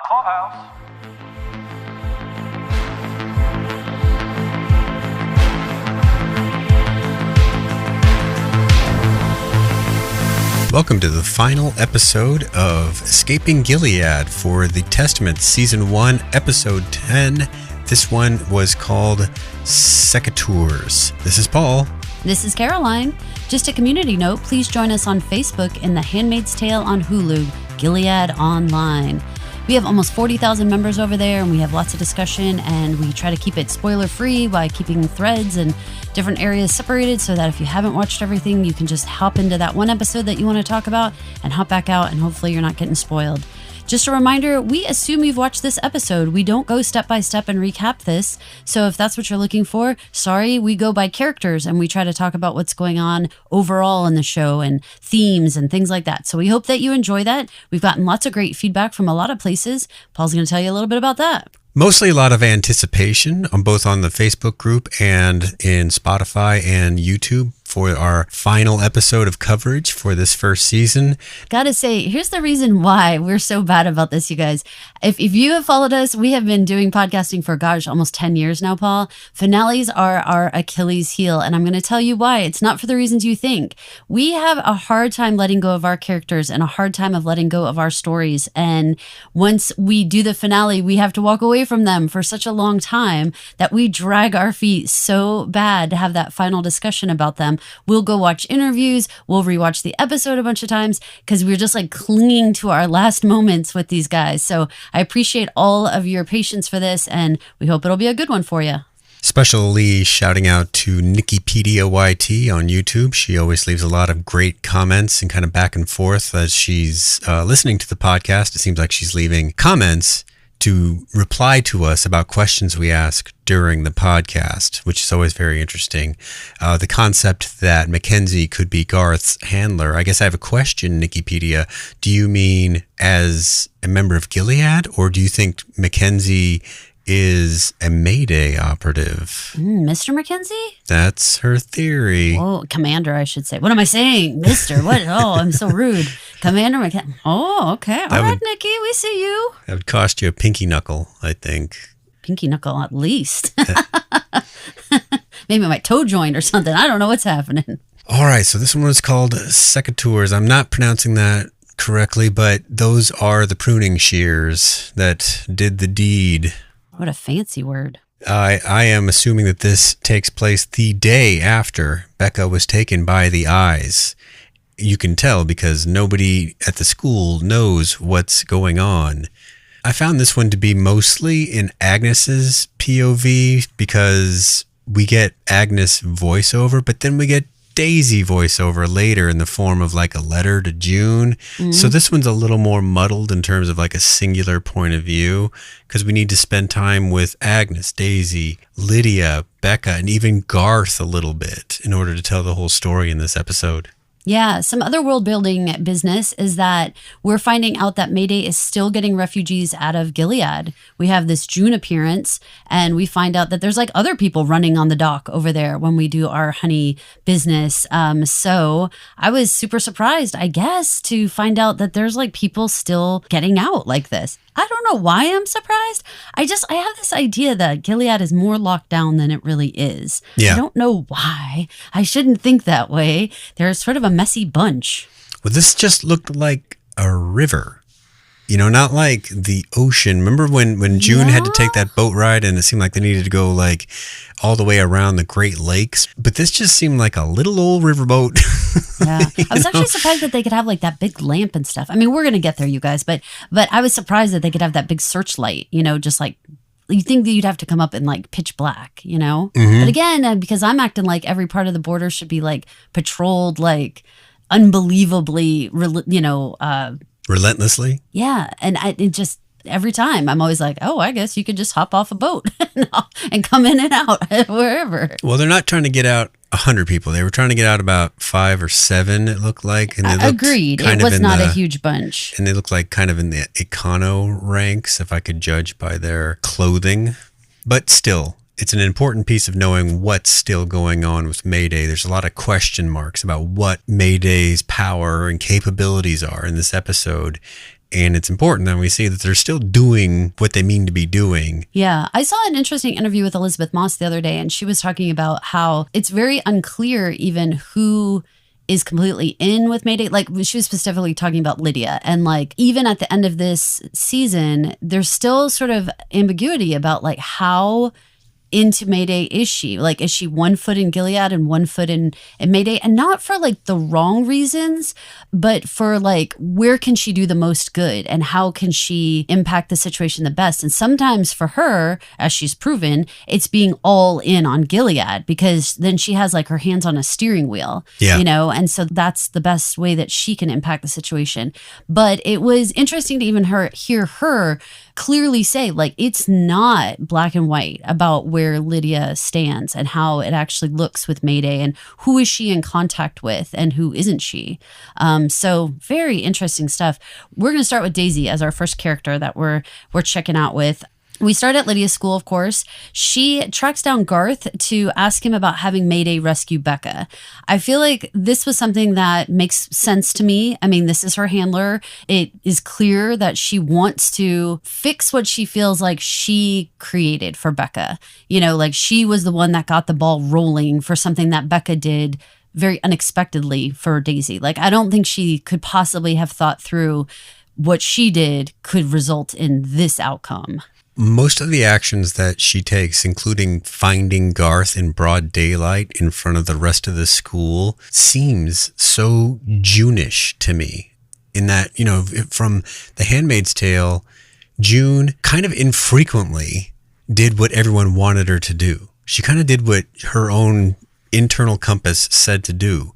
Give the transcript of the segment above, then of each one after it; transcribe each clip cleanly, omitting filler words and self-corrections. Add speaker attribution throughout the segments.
Speaker 1: Clubhouse.
Speaker 2: Welcome to the final episode of Escaping Gilead for the Testament Season 1, Episode 10. This one was called Secateurs. This is Paul.
Speaker 3: This is Caroline. Just a community note, please join us on Facebook in The Handmaid's Tale on Hulu, Gilead Online. We have almost 40,000 members over there, and we have lots of discussion, and we try to keep it spoiler-free by keeping threads and different areas separated so that if you haven't watched everything, you can just hop into that one episode that you want to talk about and hop back out, and hopefully you're not getting spoiled. Just a reminder, we assume you've watched this episode. We don't go step by step and recap this. So if that's what you're looking for, sorry, we go by characters and we try to talk about what's going on overall in the show and themes and things like that. So we hope that you enjoy that. We've gotten lots of great feedback from a lot of places. Paul's going to tell you a little bit about that.
Speaker 2: Mostly a lot of anticipation on both on the Facebook group and in Spotify and YouTube for our final episode of coverage for this first season.
Speaker 3: Gotta say, here's the reason why we're so bad about this, you guys. If you have followed us, we have been doing podcasting for, almost 10 years now, Paul. Finales are our Achilles heel, and I'm going to tell you why. It's not for the reasons you think. We have a hard time letting go of our characters and a hard time of letting go of our stories. And once we do the finale, we have to walk away from them for such a long time that we drag our feet so bad to have that final discussion about them. We'll go watch interviews. We'll rewatch the episode a bunch of times because we're just like clinging to our last moments with these guys. So I appreciate all of your patience for this, and we hope it'll be a good one for you.
Speaker 2: Especially shouting out to Nikipedia YT on YouTube. She always leaves a lot of great comments and kind of back and forth as she's listening to the podcast. It seems like she's leaving comments to reply to us about questions we ask during the podcast, which is always very interesting. The concept that Mackenzie could be Garth's handler. I guess I have a question, Nikipedia. Do you mean as a member of Gilead, or do you think Mackenzie is a Mayday operative?
Speaker 3: Mr. Mackenzie?
Speaker 2: That's her theory.
Speaker 3: Oh, Commander, I should say. What am I saying? Mr. What? Oh, I'm so rude. Commander Mackenzie. Oh, okay. All right, Nikki, we see you.
Speaker 2: That would cost you a pinky knuckle, I think.
Speaker 3: Pinky knuckle at least. Maybe my toe joint or something. I don't know what's happening.
Speaker 2: All right, so this one was called Secateurs. I'm not pronouncing that correctly, but those are the pruning shears that did the deed.
Speaker 3: What a fancy word.
Speaker 2: I am assuming that this takes place the day after Becka was taken by the eyes. You can tell because nobody at the school knows what's going on. I found this one to be mostly in Agnes's POV because we get Agnes voiceover, but then we get Daisy voiceover later in the form of like a letter to June. Mm-hmm. So this one's a little more muddled in terms of like a singular point of view because we need to spend time with Agnes, Daisy, Lydia, Becka, and even Garth a little bit in order to tell the whole story in this episode.
Speaker 3: Yeah, some other world building business is that we're finding out that Mayday is still getting refugees out of Gilead. We have this June appearance, and we find out that there's like other people running on the dock over there when we do our honey business. So I was super surprised, I guess, to find out that there's like people still getting out like this. I don't know why I'm surprised. I have this idea that Gilead is more locked down than it really is. Yeah. I don't know why. I shouldn't think that way. They're sort of a messy bunch.
Speaker 2: Well, this just looked like a river. You know, not like the ocean. Remember when June had to take that boat ride and it seemed like they needed to go like all the way around the Great Lakes? But this just seemed like a little old riverboat.
Speaker 3: Yeah. I was actually surprised that they could have like that big lamp and stuff. I mean, we're going to get there, you guys, but I was surprised that they could have that big searchlight, you know, just like you think that you'd have to come up in like pitch black, you know? Mm-hmm. But again, because I'm acting like every part of the border should be like patrolled, like unbelievably, you know,
Speaker 2: relentlessly?
Speaker 3: Yeah. And it just, every time I'm always like, oh, I guess you could just hop off a boat and come in and out wherever.
Speaker 2: Well, they're not trying to get out 100 people. They were trying to get out about 5 or 7, it looked like. And they
Speaker 3: agreed. It was not a huge bunch.
Speaker 2: And they looked like kind of in the econo ranks, if I could judge by their clothing. But still, it's an important piece of knowing what's still going on with Mayday. There's a lot of question marks about what Mayday's power and capabilities are in this episode. And it's important that we see that they're still doing what they mean to be doing.
Speaker 3: Yeah. I saw an interesting interview with Elizabeth Moss the other day, and she was talking about how it's very unclear even who is completely in with Mayday. Like, she was specifically talking about Lydia. And like, even at the end of this season, there's still sort of ambiguity about like how into Mayday is she? Like, is she 1 foot in Gilead and 1 foot in Mayday? And not for like the wrong reasons, but for like, where can she do the most good and how can she impact the situation the best? And sometimes for her, as she's proven, it's being all in on Gilead, because then she has like her hands on a steering wheel, you know? And so that's the best way that she can impact the situation. But it was interesting to even hear her clearly say, like, it's not black and white about where Lydia stands and how it actually looks with Mayday and who is she in contact with and who isn't she. So very interesting stuff. We're going to start with Daisy as our first character that we're checking out with. We start at Lydia's school, of course. She tracks down Garth to ask him about having Mayday rescue Becka. I feel like this was something that makes sense to me. I mean, this is her handler. It is clear that she wants to fix what she feels like she created for Becka. You know, like she was the one that got the ball rolling for something that Becka did very unexpectedly for Daisy. Like, I don't think she could possibly have thought through what she did could result in this outcome.
Speaker 2: Most of the actions that she takes, including finding Garth in broad daylight in front of the rest of the school, seems so June-ish to me. In that, you know, from The Handmaid's Tale, June kind of infrequently did what everyone wanted her to do. She kind of did what her own internal compass said to do.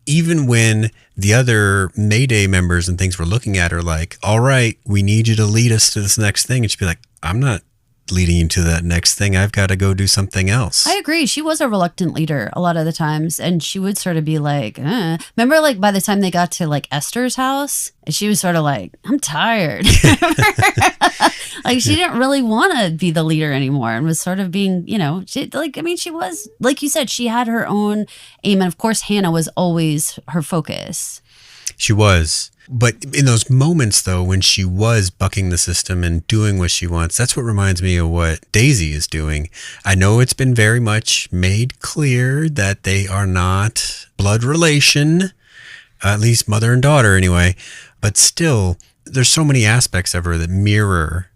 Speaker 2: Even when the other Mayday members and things were looking at her like, all right, we need you to lead us to this next thing. And she'd be like, I'm not leading you to that next thing. I've got to go do something else.
Speaker 3: I agree. She was a reluctant leader a lot of the times. And she would sort of be like, Remember, like, by the time they got to, like, Esther's house, she was sort of like, I'm tired. Like, she didn't really want to be the leader anymore and was sort of being, you know, she was, like you said, she had her own aim. And, of course, Hannah was always her focus.
Speaker 2: She was. But in those moments, though, when she was bucking the system and doing what she wants, that's what reminds me of what Daisy is doing. I know it's been very much made clear that they are not blood relation, at least mother and daughter anyway. But still, there's so many aspects of her that mirror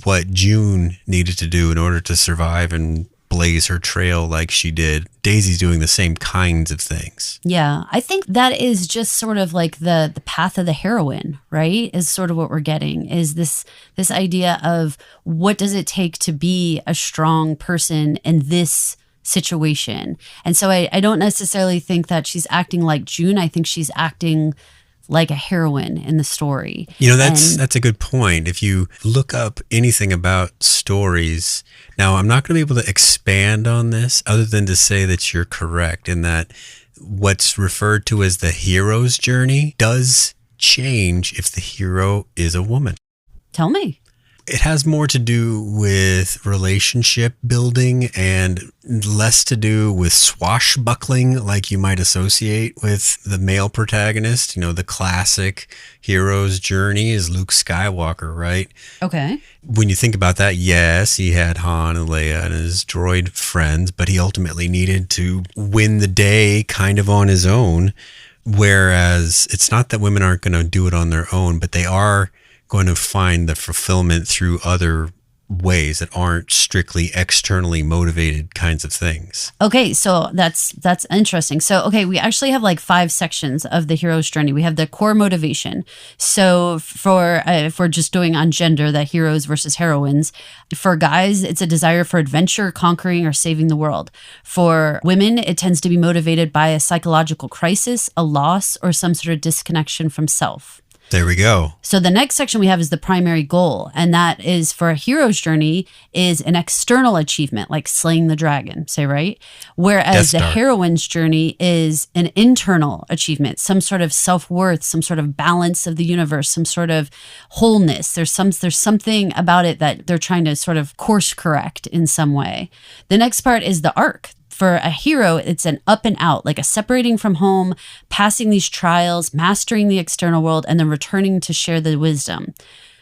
Speaker 2: what June needed to do in order to survive and blaze her trail like she did. Daisy's doing the same kinds of things.
Speaker 3: Yeah, I think that is just sort of like the path of the heroine, right? Is sort of what we're getting, is this idea of what does it take to be a strong person in this situation. And so I don't necessarily think that she's acting like June. I think she's acting like a heroine in the story.
Speaker 2: You know, that's a good point. If you look up anything about stories, now I'm not going to be able to expand on this other than to say that you're correct in that what's referred to as the hero's journey does change if the hero is a woman.
Speaker 3: Tell me.
Speaker 2: It has more to do with relationship building and less to do with swashbuckling like you might associate with the male protagonist. You know, the classic hero's journey is Luke Skywalker, right?
Speaker 3: Okay.
Speaker 2: When you think about that, yes, he had Han and Leia and his droid friends, but he ultimately needed to win the day kind of on his own. Whereas it's not that women aren't going to do it on their own, but they are going to find the fulfillment through other ways that aren't strictly externally motivated kinds of things. Okay,
Speaker 3: so that's interesting. So, okay, we actually have like 5 sections of the hero's journey. We have the core motivation. So for if we're just doing on gender, the heroes versus heroines, for guys, it's a desire for adventure, conquering, or saving the world. For women, it tends to be motivated by a psychological crisis, a loss, or some sort of disconnection from self.
Speaker 2: There we go.
Speaker 3: So the next section we have is the primary goal. And that is for a hero's journey is an external achievement, like slaying the dragon, say, right? Whereas the heroine's journey is an internal achievement, some sort of self-worth, some sort of balance of the universe, some sort of wholeness. There's something about it that they're trying to sort of course correct in some way. The next part is the arc. For a hero, it's an up and out, like a separating from home, passing these trials, mastering the external world, and then returning to share the wisdom.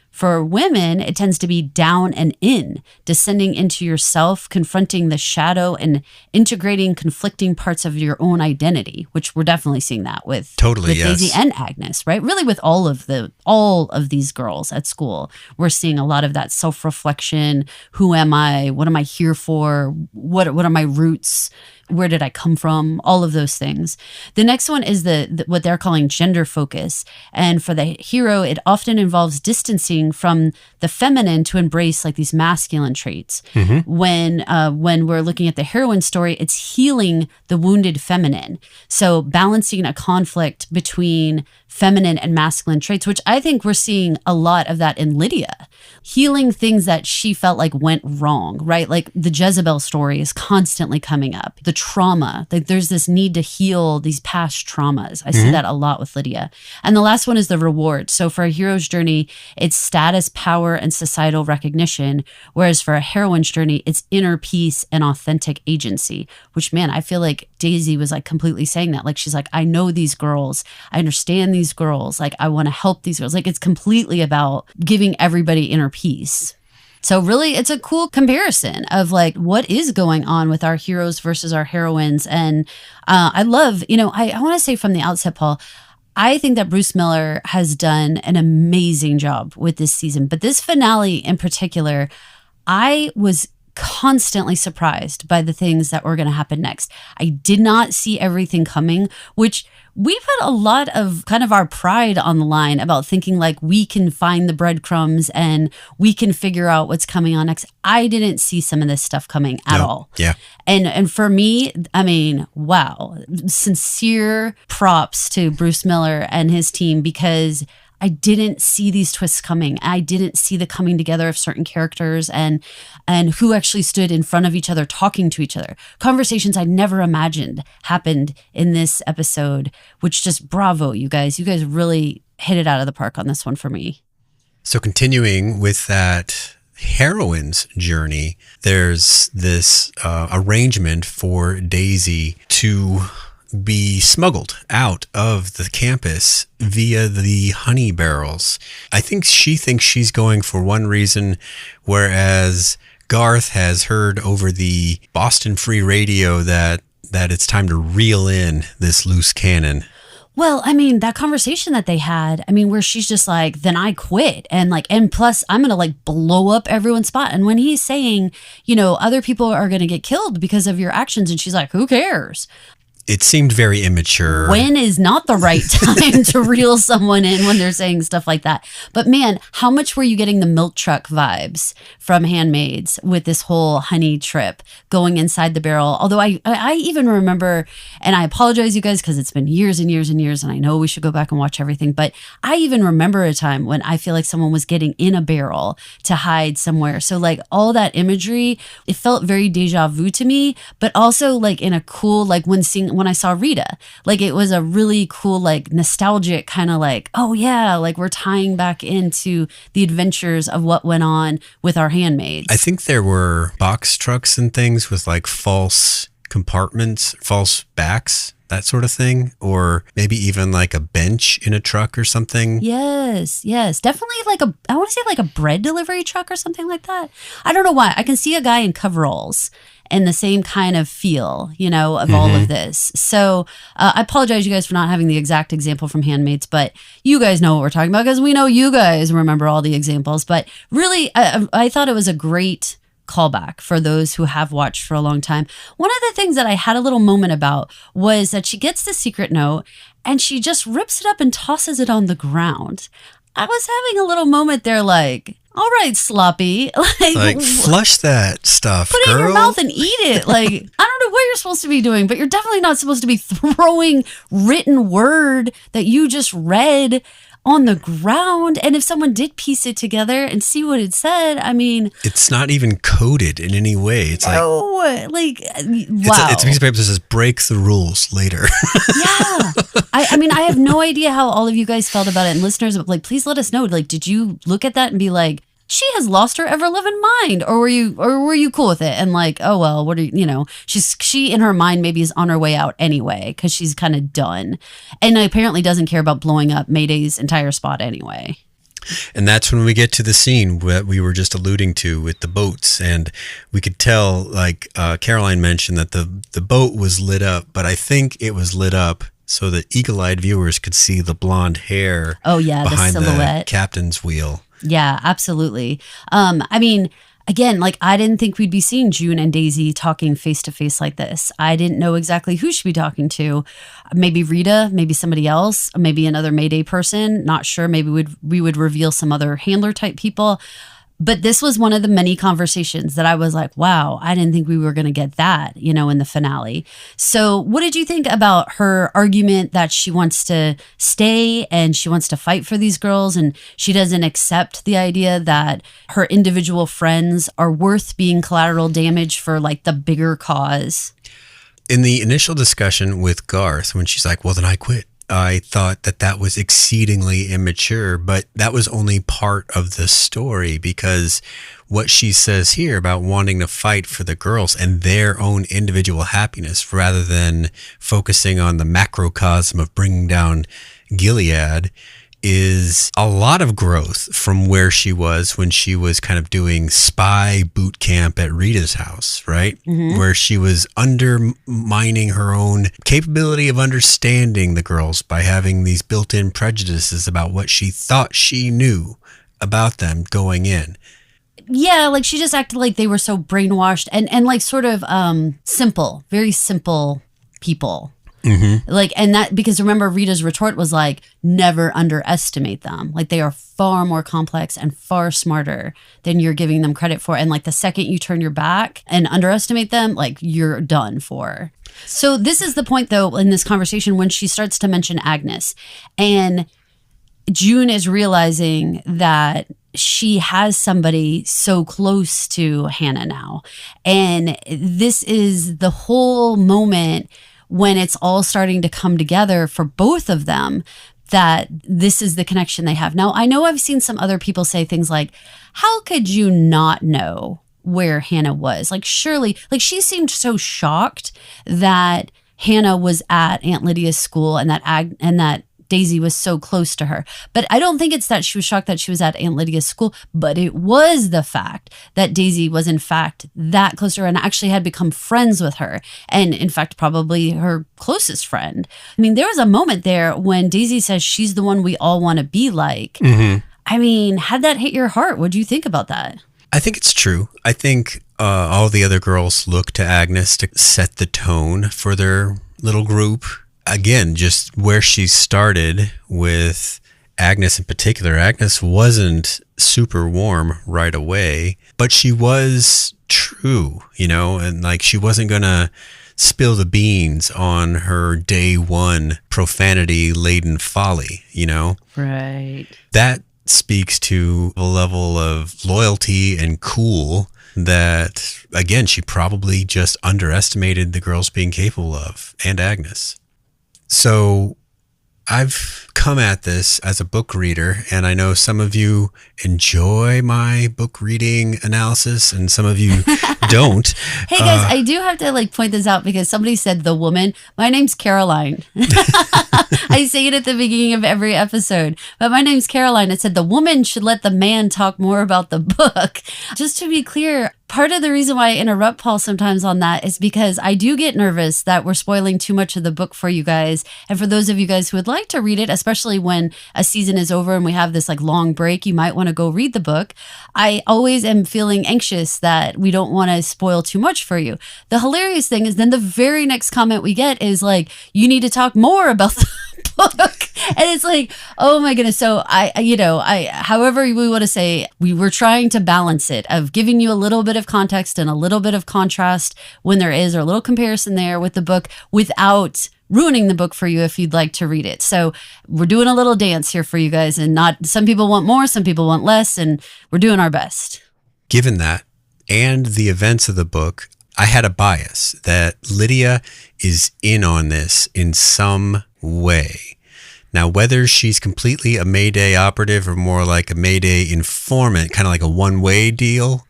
Speaker 3: For women, it tends to be down and in, descending into yourself, confronting the shadow, and integrating conflicting parts of your own identity, which we're definitely seeing that with Daisy and Agnes, right? Really with all of these girls at school. We're seeing a lot of that self-reflection. Who am I? What am I here for? What are my roots? Where did I come from? All of those things. The next one is the what they're calling gender focus. And for the hero, it often involves distancing from the feminine to embrace like these masculine traits. When we're looking at the heroine story, it's healing the wounded feminine. So balancing a conflict between feminine and masculine traits, which I think we're seeing a lot of that in Lydia. Healing things that she felt like went wrong, right? Like the Jezebel story is constantly coming up. The trauma, like there's this need to heal these past traumas. I see that a lot with Lydia. And the last one is the reward. So for a hero's journey, it's status, power, and societal recognition. Whereas for a heroine's journey, it's inner peace and authentic agency, which, man, I feel like Daisy was like completely saying that. Like, she's like, I know these girls. I understand these girls. Like, I want to help these girls. Like, it's completely about giving everybody inner peace. So really, it's a cool comparison of like what is going on with our heroes versus our heroines. And I love, I want to say from the outset, Paul, I think that Bruce Miller has done an amazing job with this season. But this finale in particular, I was constantly surprised by the things that were going to happen next. I did not see everything coming, which we put a lot of kind of our pride on the line about thinking like we can find the breadcrumbs and we can figure out what's coming on next. I didn't see some of this stuff coming at all.
Speaker 2: Yeah.
Speaker 3: And for me, I mean, wow, sincere props to Bruce Miller and his team, because I didn't see these twists coming. I didn't see the coming together of certain characters and who actually stood in front of each other, talking to each other. Conversations I never imagined happened in this episode, which just bravo, you guys. You guys really hit it out of the park on this one for me.
Speaker 2: So continuing with that heroine's journey, there's this arrangement for Daisy to be smuggled out of the campus via the honey barrels. I think she thinks she's going for one reason, whereas Garth has heard over the Boston Free Radio that it's time to reel in this loose cannon.
Speaker 3: Well, I mean, that conversation that they had, I mean, where she's just like, then I quit. And plus I'm going to like blow up everyone's spot. And when he's saying, other people are going to get killed because of your actions. And she's like, who cares?
Speaker 2: It seemed very immature.
Speaker 3: When is not the right time to reel someone in when they're saying stuff like that? But man, how much were you getting the milk truck vibes from Handmaids with this whole honey trip going inside the barrel? Although I even remember, and I apologize, you guys, because it's been years and years and years, and I know we should go back and watch everything, but I even remember a time when I feel like someone was getting in a barrel to hide somewhere. So like all that imagery, it felt very deja vu to me, but also like in a cool, like when I saw Rita, like it was a really cool, like nostalgic kind of like, oh yeah, like we're tying back into the adventures of what went on with our handmaids.
Speaker 2: I think there were box trucks and things with like false compartments, false backs, that sort of thing, or maybe even like a bench in a truck or something.
Speaker 3: Yes, definitely I want to say like a bread delivery truck or something like that. I don't know why. I can see a guy in coveralls and the same kind of feel, of all of this. So I apologize, you guys, for not having the exact example from Handmaids, but you guys know what we're talking about because we know you guys remember all the examples. But really, I thought it was a great callback for those who have watched for a long time. One of the things that I had a little moment about was that she gets the secret note and she just rips it up and tosses it on the ground. I was having a little moment there like, all right, sloppy. Like
Speaker 2: flush that stuff,
Speaker 3: put it in your mouth and eat it. Like, I don't know what you're supposed to be doing, but you're definitely not supposed to be throwing written word that you just read on the ground. And if someone did piece it together and see what it said, I mean,
Speaker 2: it's not even coded in any way. It's like,
Speaker 3: wow.
Speaker 2: It's a piece of paper that says break the rules later.
Speaker 3: Yeah. I mean, I have no idea how all of you guys felt about it. And listeners, like, please let us know. Like, did you look at that and be like, she has lost her ever living mind. Or were you cool with it? And like, oh, well, what are you, she in her mind maybe is on her way out anyway, because she's kind of done. And apparently doesn't care about blowing up Mayday's entire spot anyway.
Speaker 2: And that's when we get to the scene that we were just alluding to with the boats. And we could tell, like Caroline mentioned, that the boat was lit up, but I think it was lit up so that eagle-eyed viewers could see the blonde hair behind
Speaker 3: the silhouette.
Speaker 2: The captain's wheel.
Speaker 3: Yeah, absolutely. I mean, again, like I didn't think we'd be seeing June and Daisy talking face to face like this. I didn't know exactly who she'd be talking to. Maybe Rita, maybe somebody else, maybe another Mayday person. Not sure. Maybe we would reveal some other handler type people. But this was one of the many conversations that I was like, wow, I didn't think we were going to get that, in the finale. So what did you think about her argument that she wants to stay and she wants to fight for these girls, and she doesn't accept the idea that her individual friends are worth being collateral damage for like the bigger cause?
Speaker 2: In the initial discussion with Garth, when she's like, well, then I quit, I thought that was exceedingly immature, but that was only part of the story, because what she says here about wanting to fight for the girls and their own individual happiness rather than focusing on the macrocosm of bringing down Gilead is a lot of growth from where she was when she was kind of doing spy boot camp at Rita's house, right? Mm-hmm. Where she was undermining her own capability of understanding the girls by having these built-in prejudices about what she thought she knew about them going in.
Speaker 3: Yeah, like she just acted like they were so brainwashed and like sort of simple, very simple people. Mm-hmm. Like, and that, because remember Rita's retort was like, never underestimate them. Like they are far more complex and far smarter than you're giving them credit for. And like the second you turn your back and underestimate them, like you're done for. So this is the point though, in this conversation, when she starts to mention Agnes, and June is realizing that she has somebody so close to Hannah now. And this is the whole moment when it's all starting to come together for both of them, that this is the connection they have. Now, I know I've seen some other people say things like, how could you not know where Hannah was? Like, surely, like she seemed so shocked that Hannah was at Aunt Lydia's school and that Daisy was so close to her. But I don't think it's that she was shocked that she was at Aunt Lydia's school, but it was the fact that Daisy was in fact that close to her and actually had become friends with her. And in fact, probably her closest friend. I mean, there was a moment there when Daisy says she's the one we all want to be like. Mm-hmm. I mean, had that hit your heart? What do you think about that?
Speaker 2: I think it's true. I think all the other girls look to Agnes to set the tone for their little group. Again, just where she started with Agnes in particular, Agnes wasn't super warm right away, but she was true, and like she wasn't going to spill the beans on her day one profanity-laden folly,
Speaker 3: Right.
Speaker 2: That speaks to a level of loyalty and cool that, again, she probably just underestimated the girls being capable of, and Agnes. So I've come at this as a book reader, and I know some of you enjoy my book reading analysis and some of you don't.
Speaker 3: Hey guys, I do have to point this out because somebody said the woman. My name's Caroline. I say it at the beginning of every episode, but my name's Caroline. It said the woman should let the man talk more about the book. Just to be clear, part of the reason why I interrupt Paul sometimes on that is because I do get nervous that we're spoiling too much of the book for you guys. And for those of you guys who would like to read it, especially when a season is over and we have this long break, you might want to go read the book. I always am feeling anxious that we don't want to spoil too much for you. The hilarious thing is then the very next comment we get is you need to talk more about the book. And it's oh my goodness. So I however we want to say, we were trying to balance it of giving you a little bit of context and a little bit of contrast when there is, or a little comparison there with the book without ruining the book for you if you'd like to read it. So we're doing a little dance here for you guys, and not, some people want more, some people want less, and we're doing our best.
Speaker 2: Given that and the events of the book, I had a bias that Lydia is in on this in some way. Now, whether she's completely a Mayday operative or more like a Mayday informant, kind of like a one-way deal,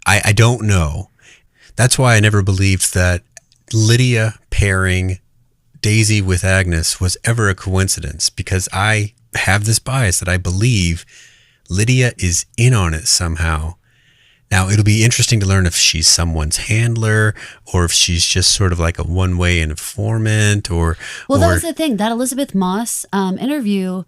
Speaker 2: I don't know. That's why I never believed that Lydia pairing Daisy with Agnes was ever a coincidence, because I have this bias that I believe Lydia is in on it somehow. Now, it'll be interesting to learn if she's someone's handler or if she's just sort of like a one-way informant or...
Speaker 3: Well, that was the thing. That Elisabeth Moss interview,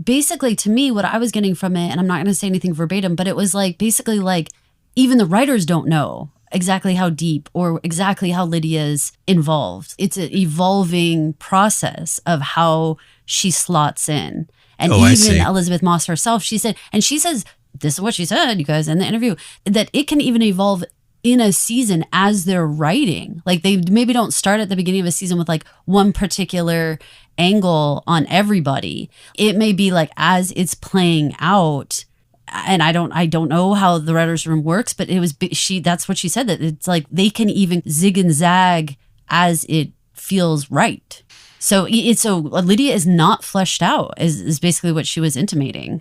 Speaker 3: basically to me, what I was getting from it, and I'm not going to say anything verbatim, but it was like basically like even the writers don't know exactly how deep or exactly how Lydia's involved. It's an evolving process of how she slots in. And even Elisabeth Moss herself, she said, and she says... This is what she said, you guys, in the interview, that it can even evolve in a season as they're writing. Like they maybe don't start at the beginning of a season with like one particular angle on everybody. It may be like as it's playing out. And I don't know how the writer's room works, but that's what she said, that it's like they can even zig and zag as it feels right. So Lydia is not fleshed out is basically what she was intimating.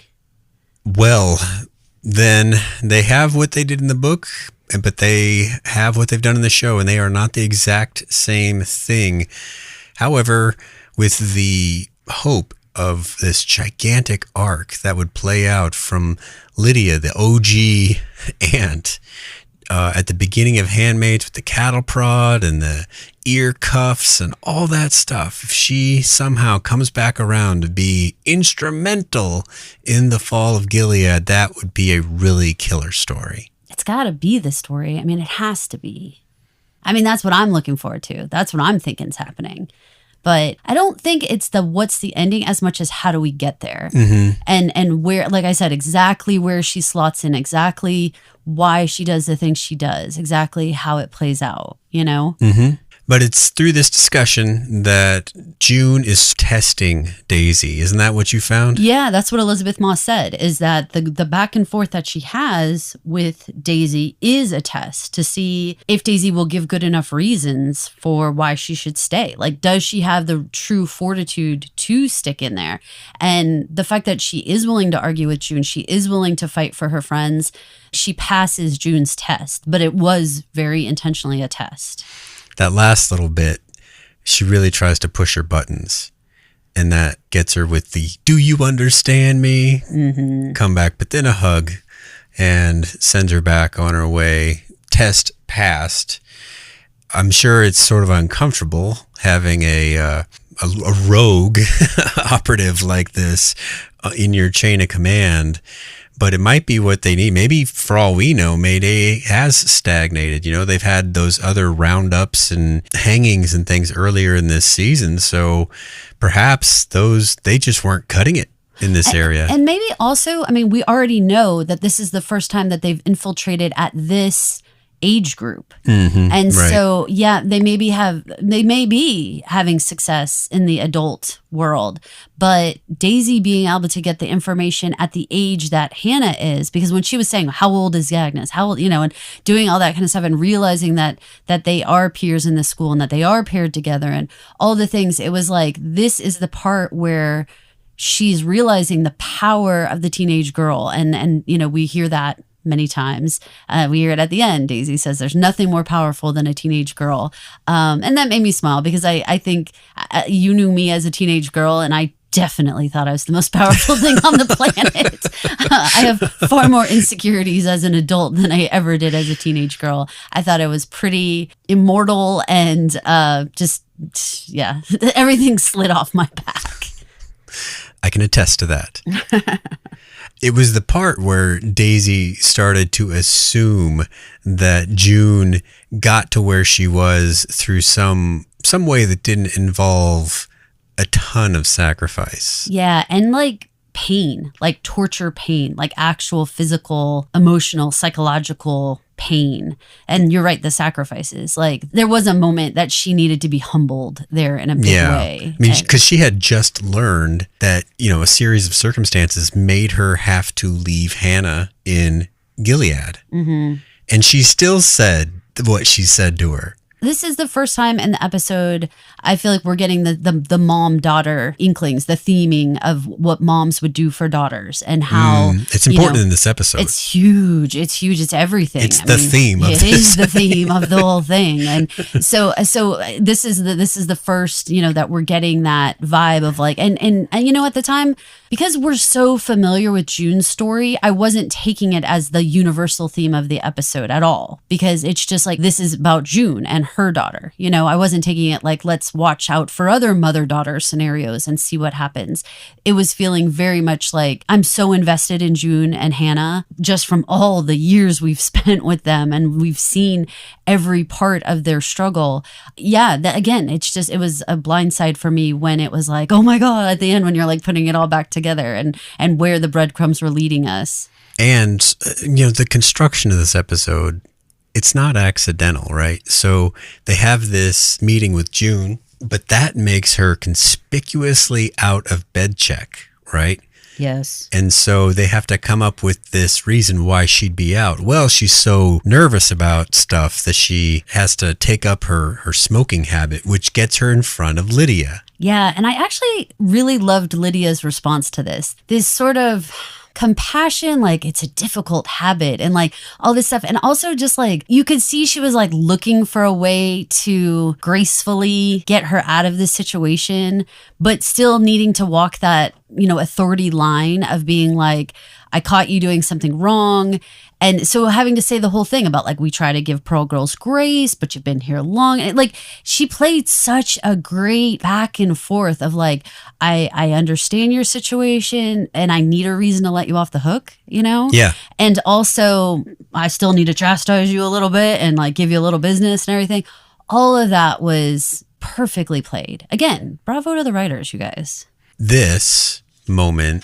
Speaker 2: Well, then they have what they did in the book, but they have what they've done in the show, and they are not the exact same thing. However, with the hope of this gigantic arc that would play out from Lydia, the OG aunt, at the beginning of Handmaids with the cattle prod and the ear cuffs and all that stuff, if she somehow comes back around to be instrumental in the fall of Gilead, that would be a really killer story.
Speaker 3: It's got to be the story. I mean, it has to be. I mean, that's what I'm looking forward to. That's what I'm thinking is happening. But I don't think it's what's the ending as much as how do we get there. Mm-hmm. And where, like I said, exactly where she slots in, exactly why she does the things she does, exactly how it plays out, you know?
Speaker 2: Mm-hmm. But it's through this discussion that June is testing Daisy. Isn't that what you found?
Speaker 3: Yeah, that's what Elisabeth Moss said, is that the back and forth that she has with Daisy is a test to see if Daisy will give good enough reasons for why she should stay. Like, does she have the true fortitude to stick in there? And the fact that she is willing to argue with June, she is willing to fight for her friends, she passes June's test, but it was very intentionally a test.
Speaker 2: That last little bit, she really tries to push her buttons. And that gets her with the, do you understand me? Mm-hmm. Come back, but then a hug and sends her back on her way. Test passed. I'm sure it's sort of uncomfortable having a rogue operative like this in your chain of command. But it might be what they need. Maybe for all we know, Mayday has stagnated. You know, they've had those other roundups and hangings and things earlier in this season. So perhaps they just weren't cutting it in this area. And maybe also, I mean, we already know that this is the first time that they've infiltrated at this age group. Mm-hmm, and right. So, yeah, they may be having success in the adult world, but Daisy being able to get the information at the age that Hannah is, because when she was saying, how old is Agnes? How old, you know, and doing all that kind of stuff and realizing that they are peers in the school and that they are paired together and all the things, it was like, this is the part where she's realizing the power of the teenage girl. And you know, we hear that many times. We hear it at the end. Daisy says there's nothing more powerful than a teenage girl. And that made me smile because I think you knew me as a teenage girl and I definitely thought I was the most powerful thing on the planet. I have far more insecurities as an adult than I ever did as a teenage girl. I thought I was pretty immortal and yeah, everything slid off my back. I can attest to that. It was the part where Daisy started to assume that June got to where she was through some way that didn't involve a ton of sacrifice. Yeah, and like pain, like torture pain, like actual physical, emotional, psychological pain. And you're right, the sacrifices. Like there was a moment that she needed to be humbled there in a big way. I mean, because she had just learned that, you know, a series of circumstances made her have to leave Hannah in Gilead. Mm-hmm. And she still said what she said to her.
Speaker 3: This is the first time in the episode I feel like we're getting the mom-daughter inklings, the theming of what moms would do for daughters and how
Speaker 2: it's important in this episode.
Speaker 3: It's huge. It's huge. It's everything.
Speaker 2: It's the theme of this.
Speaker 3: It is the theme of the whole thing. And so this is the first, that we're getting that vibe of like, and at the time, because we're so familiar with June's story, I wasn't taking it as the universal theme of the episode at all, because it's just like, this is about June and her daughter. I wasn't taking it like, let's watch out for other mother-daughter scenarios and see what happens. It was feeling very much like I'm so invested in June and Hannah just from all the years we've spent with them, and we've seen every part of their struggle. Yeah, again, it was a blindside for me when it was like, oh my God, at the end when you're like putting it all back together and where the breadcrumbs were leading us.
Speaker 2: And, the construction of this episode, it's not accidental, right? So they have this meeting with June, but that makes her conspicuously out of bed check, right?
Speaker 3: Yes.
Speaker 2: And so they have to come up with this reason why she'd be out. Well, she's so nervous about stuff that she has to take up her smoking habit, which gets her in front of Lydia.
Speaker 3: Yeah, and I actually really loved Lydia's response to this. This sort of compassion, like it's a difficult habit and like all this stuff. And also just like you could see she was like looking for a way to gracefully get her out of this situation, but still needing to walk that, authority line of being like, I caught you doing something wrong. And so having to say the whole thing about like, we try to give Pearl Girls grace, but you've been here long. And like she played such a great back and forth of like, I understand your situation and I need a reason to let you off the hook,
Speaker 2: Yeah.
Speaker 3: And also I still need to chastise you a little bit and like give you a little business and everything. All of that was perfectly played. Again, bravo to the writers, you guys.
Speaker 2: This moment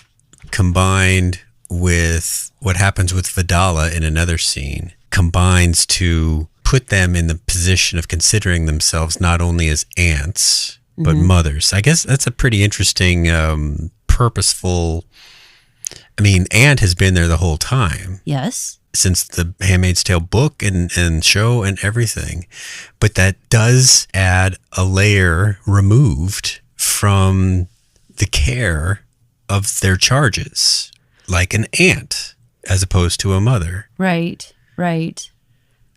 Speaker 2: combined with what happens with Vidala in another scene combines to put them in the position of considering themselves not only as aunts, but mothers. I guess that's a pretty interesting, purposeful, aunt has been there the whole time.
Speaker 3: Yes.
Speaker 2: Since the Handmaid's Tale book and show and everything. But that does add a layer removed from the care of their charges, like an aunt as opposed to a mother.
Speaker 3: Right.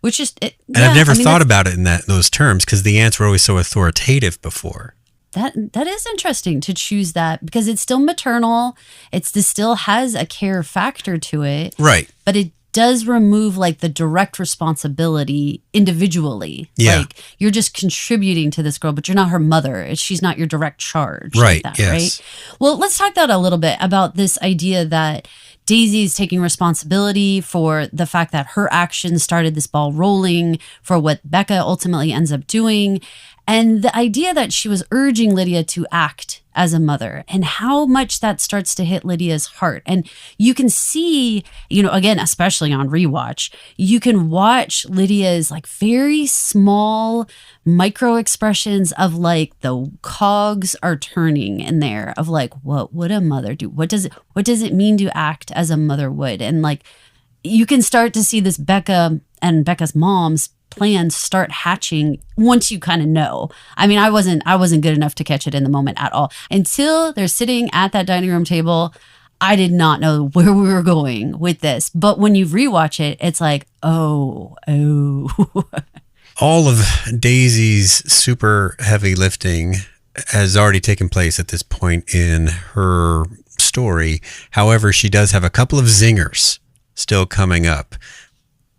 Speaker 3: Which is,
Speaker 2: I've never thought about it in those terms because the aunts were always so authoritative before.
Speaker 3: That is interesting to choose that because it's still maternal. This still has a care factor to it.
Speaker 2: Right.
Speaker 3: But it does remove like the direct responsibility individually.
Speaker 2: Yeah.
Speaker 3: Like you're just contributing to this girl, but you're not her mother. She's not your direct charge.
Speaker 2: Right.
Speaker 3: Like that,
Speaker 2: Yes.
Speaker 3: Right. Well, let's talk a little bit about this idea that Daisy is taking responsibility for the fact that her actions started this ball rolling, for what Becka ultimately ends up doing, and the idea that she was urging Lydia to act as a mother and how much that starts to hit Lydia's heart. And you can see, again, especially on rewatch, you can watch Lydia's like very small micro expressions of like the cogs are turning in there of like, what would a mother do? What does it mean to act as a mother would? And like, you can start to see this Becka and Becca's mom's plans start hatching once you kind of know. I wasn't good enough to catch it in the moment at all. Until they're sitting at that dining room table, I did not know where we were going with this. But when you rewatch it, it's like, oh.
Speaker 2: All of Daisy's super heavy lifting has already taken place at this point in her story. However, she does have a couple of zingers still coming up.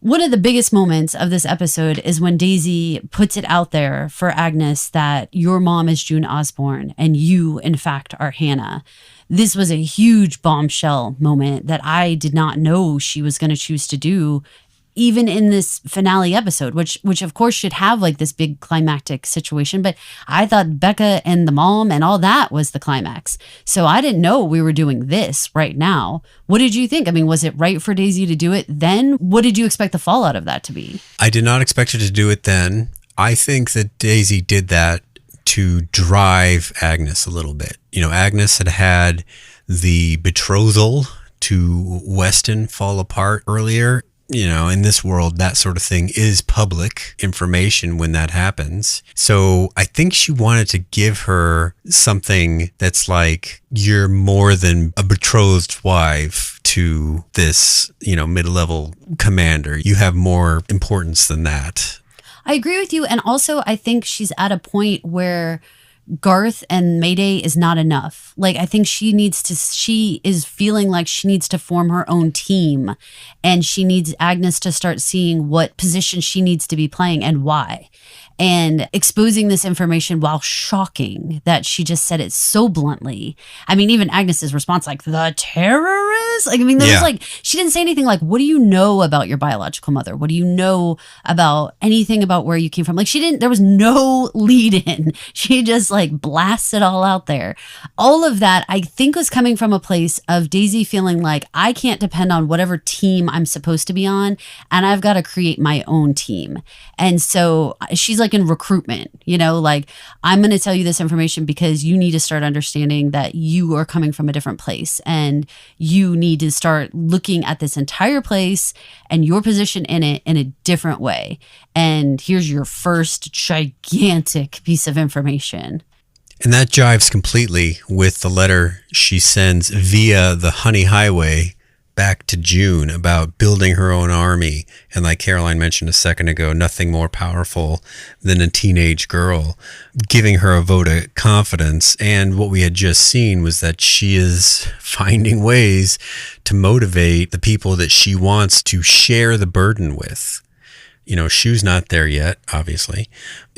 Speaker 3: One of the biggest moments of this episode is when Daisy puts it out there for Agnes that your mom is June Osborne and you, in fact, are Hannah. This was a huge bombshell moment that I did not know she was going to choose to do, even in this finale episode, which of course should have like this big climactic situation. But I thought Becka and the mom and all that was the climax. So I didn't know we were doing this right now. What did you think? Was it right for Daisy to do it then? What did you expect the fallout of that to be?
Speaker 2: I did not expect her to do it then. I think that Daisy did that to drive Agnes a little bit. Agnes had the betrothal to Weston fall apart earlier. in this world, that sort of thing is public information when that happens. So I think she wanted to give her something that's like, you're more than a betrothed wife to this, mid-level commander. You have more importance than that.
Speaker 3: I agree with you. And also, I think she's at a point where Garth and Mayday is not enough. Like, I think she is feeling like she needs to form her own team, and she needs Agnes to start seeing what position she needs to be playing and why. And exposing this information, while shocking that she just said it so bluntly. I mean, even Agnes's response, like, the terrorists? Like, I mean, there was like, she didn't say anything like, what do you know about your biological mother? What do you know about anything about where you came from? Like, there was no lead in. She just like blasted all out there. All of that, I think, was coming from a place of Daisy feeling like, I can't depend on whatever team I'm supposed to be on, and I've got to create my own team. And so she's like in recruitment, like, I'm going to tell you this information because you need to start understanding that you are coming from a different place, and you need to start looking at this entire place and your position in it in a different way. And here's your first gigantic piece of information.
Speaker 2: And that jives completely with the letter she sends via the Honey Highway back to June about building her own army. And like Caroline mentioned a second ago, nothing more powerful than a teenage girl, giving her a vote of confidence. And what we had just seen was that she is finding ways to motivate the people that she wants to share the burden with. Shu's not there yet, obviously.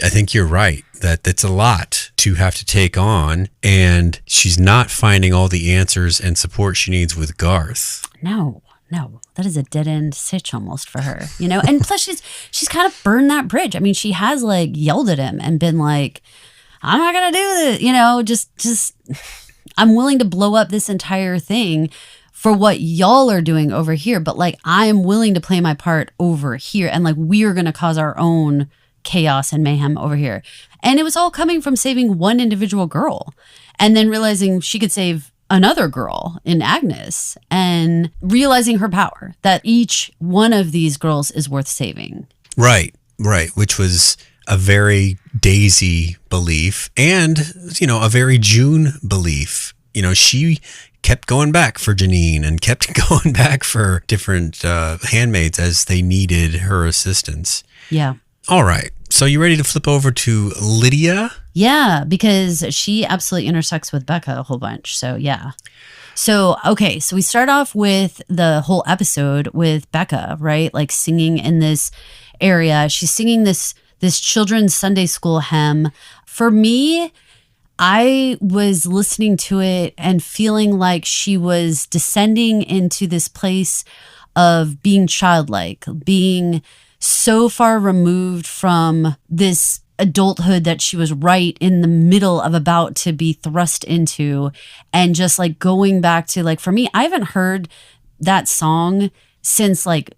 Speaker 2: I think you're right that it's a lot to have to take on, and she's not finding all the answers and support she needs with Garth.
Speaker 3: No, that is a dead end sitch almost for her, and plus she's kind of burned that bridge. I mean, she has like yelled at him and been like, I'm not going to do this, just I'm willing to blow up this entire thing for what y'all are doing over here, but like, I am willing to play my part over here, and like, we are going to cause our own chaos and mayhem over here. And it was all coming from saving one individual girl, and then realizing she could save another girl in Agnes, and realizing her power, that each one of these girls is worth saving.
Speaker 2: Right, which was a very Daisy belief, and, a very June belief. She kept going back for Janine and kept going back for different handmaids as they needed her assistance.
Speaker 3: Yeah.
Speaker 2: All right. So you ready to flip over to Lydia?
Speaker 3: Yeah, because she absolutely intersects with Becka a whole bunch. So yeah. So, okay. So we start off with the whole episode with Becka, right? Like singing in this area. She's singing this children's Sunday school hymn. For me, I was listening to it and feeling like she was descending into this place of being childlike, being so far removed from this adulthood that she was right in the middle of about to be thrust into, and just like going back to, like, for me, I haven't heard that song since like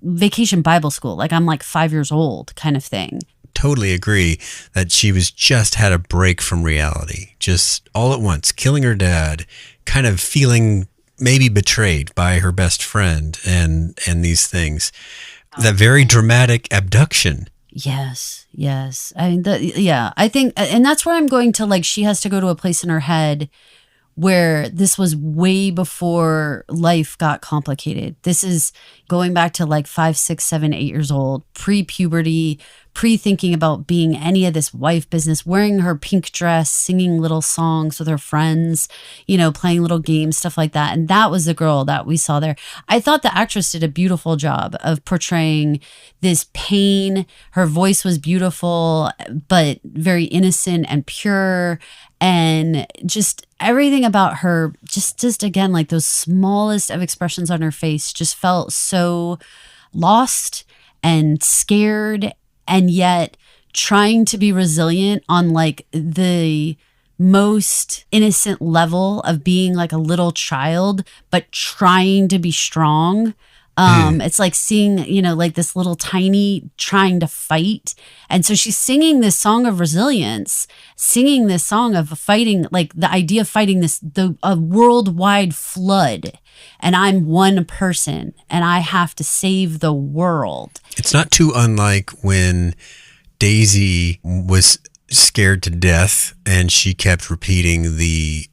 Speaker 3: Vacation Bible School. Like, I'm like 5 years old kind of thing.
Speaker 2: Totally agree that she was just had a break from reality, just all at once, killing her dad, kind of feeling maybe betrayed by her best friend and these things. That very dramatic abduction.
Speaker 3: Yes. I mean, I think, and that's where I'm going to, like, she has to go to a place in her head where this was way before life got complicated. This is going back to like 5, 6, 7, 8 years old, pre-puberty, pre-thinking about being any of this wife business, wearing her pink dress, singing little songs with her friends, playing little games, stuff like that. And that was the girl that we saw there. I thought the actress did a beautiful job of portraying this pain. Her voice was beautiful, but very innocent and pure. And just everything about her, just again, like those smallest of expressions on her face just felt so lost and scared, and yet trying to be resilient on like the most innocent level of being like a little child, but trying to be strong. It's like seeing, like this little tiny trying to fight. And so she's singing this song of resilience, singing this song of fighting, like the idea of fighting a worldwide flood. and I'm one person and I have to save the world.
Speaker 2: It's not too unlike when Daisy was scared to death and she kept repeating the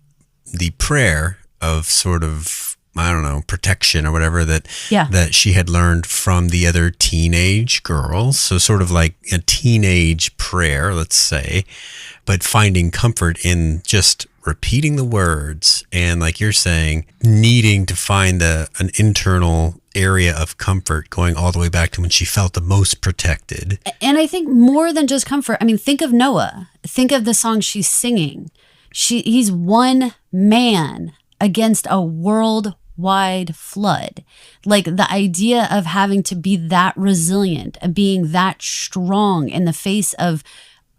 Speaker 2: prayer of sort of, I don't know, protection or whatever that she had learned from the other teenage girls. So sort of like a teenage prayer, let's say, but finding comfort in just repeating the words and, like you're saying, needing to find an internal area of comfort going all the way back to when she felt the most protected.
Speaker 3: And I think more than just comfort. I mean, think of Noah. Think of the song she's singing. He's one man against a worldwide flood. Like the idea of having to be that resilient and being that strong in the face of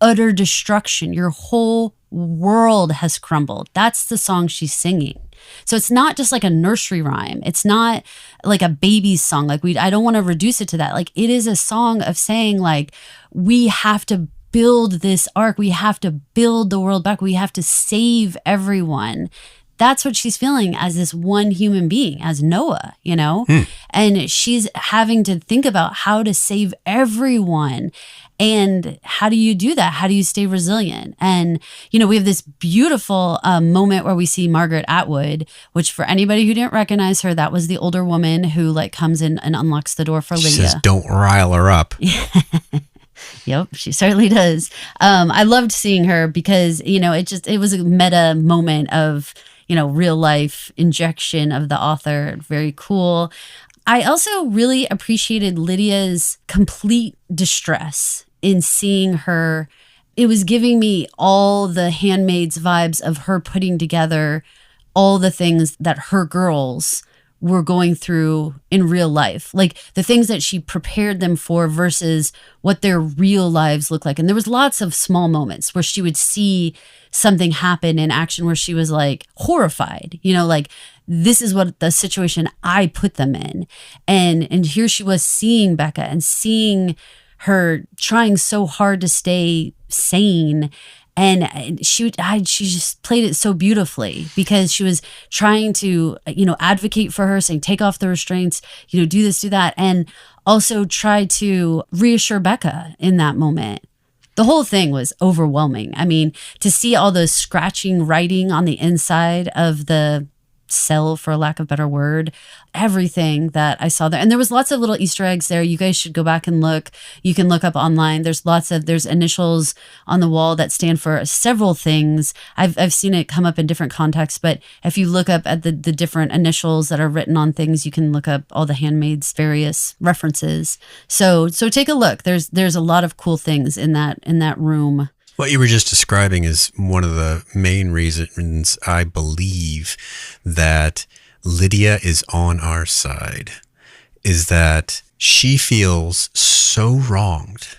Speaker 3: utter destruction. Your whole world has crumbled. That's the song she's singing. So it's not just like a nursery rhyme. It's not like a baby's song. Like I don't want to reduce it to that. Like it is a song of saying, like, we have to build this ark. We have to build the world back. We have to save everyone. That's what she's feeling as this one human being, as Noah, you know? And she's having to think about how to save everyone. And how do you do that? How do you stay resilient? And, you know, we have this beautiful moment where we see Margaret Atwood, which for anybody who didn't recognize her, that was the older woman who like comes in and unlocks the door for Lydia.
Speaker 2: She says, don't rile her up.
Speaker 3: Yep, she certainly does. I loved seeing her because, you know, it was a meta moment of, you know, real life injection of the author. Very cool. I also really appreciated Lydia's complete distress in seeing her. It was giving me all the Handmaid's vibes of her putting together all the things that her girls were going through in real life, like the things that she prepared them for versus what their real lives look like. And there was lots of small moments where she would see something happen in action where she was like horrified, you know, like this is what the situation I put them in. And here she was seeing Becka and seeing her trying so hard to stay sane. And she just played it so beautifully because she was trying to, you know, advocate for her, saying, take off the restraints, you know, do this, do that. And also try to reassure Becka in that moment. The whole thing was overwhelming. I mean, to see all the scratching writing on the inside of the cell, for lack of a better word, everything that I saw there. And there was lots of little Easter eggs there. You guys should go back and look. You can look up online. There's initials on the wall that stand for several things. I've seen it come up in different contexts, but if you look up at the different initials that are written on things, you can look up all the Handmaid's various references. So take a look. There's a lot of cool things in that room.
Speaker 2: What you were just describing is one of the main reasons I believe that Lydia is on our side, is that she feels so wronged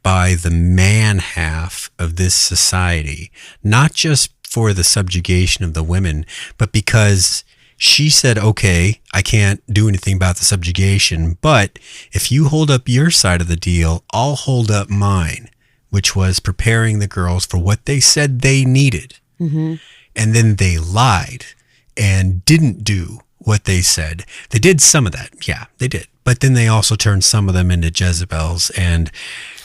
Speaker 2: by the man half of this society, not just for the subjugation of the women, but because she said, okay, I can't do anything about the subjugation, but if you hold up your side of the deal, I'll hold up mine, which was preparing the girls for what they said they needed. Mm-hmm. And then they lied and didn't do what they said. They did some of that. Yeah, they did. But then they also turned some of them into Jezebels and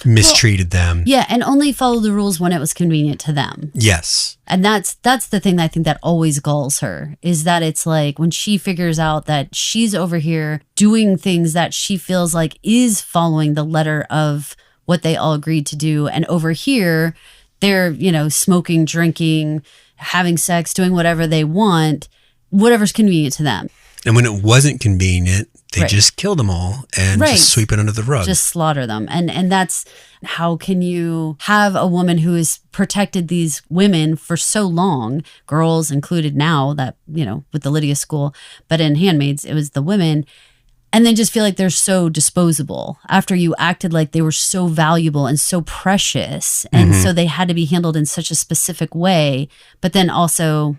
Speaker 2: mistreated them.
Speaker 3: Yeah, and only followed the rules when it was convenient to them.
Speaker 2: Yes.
Speaker 3: And that's the thing that I think that always galls her, is that it's like when she figures out that she's over here doing things that she feels like is following the letter of what they all agreed to do. And over here, they're, you know, smoking, drinking, having sex, doing whatever they want, whatever's convenient to them.
Speaker 2: And when it wasn't convenient, they just kill them all and just sweep it under the rug.
Speaker 3: Just slaughter them. And that's, how can you have a woman who has protected these women for so long, girls included now that, you know, with the Lydia school, but in Handmaids, it was the women, and then just feel like they're so disposable after you acted like they were so valuable and so precious. And so they had to be handled in such a specific way, but then also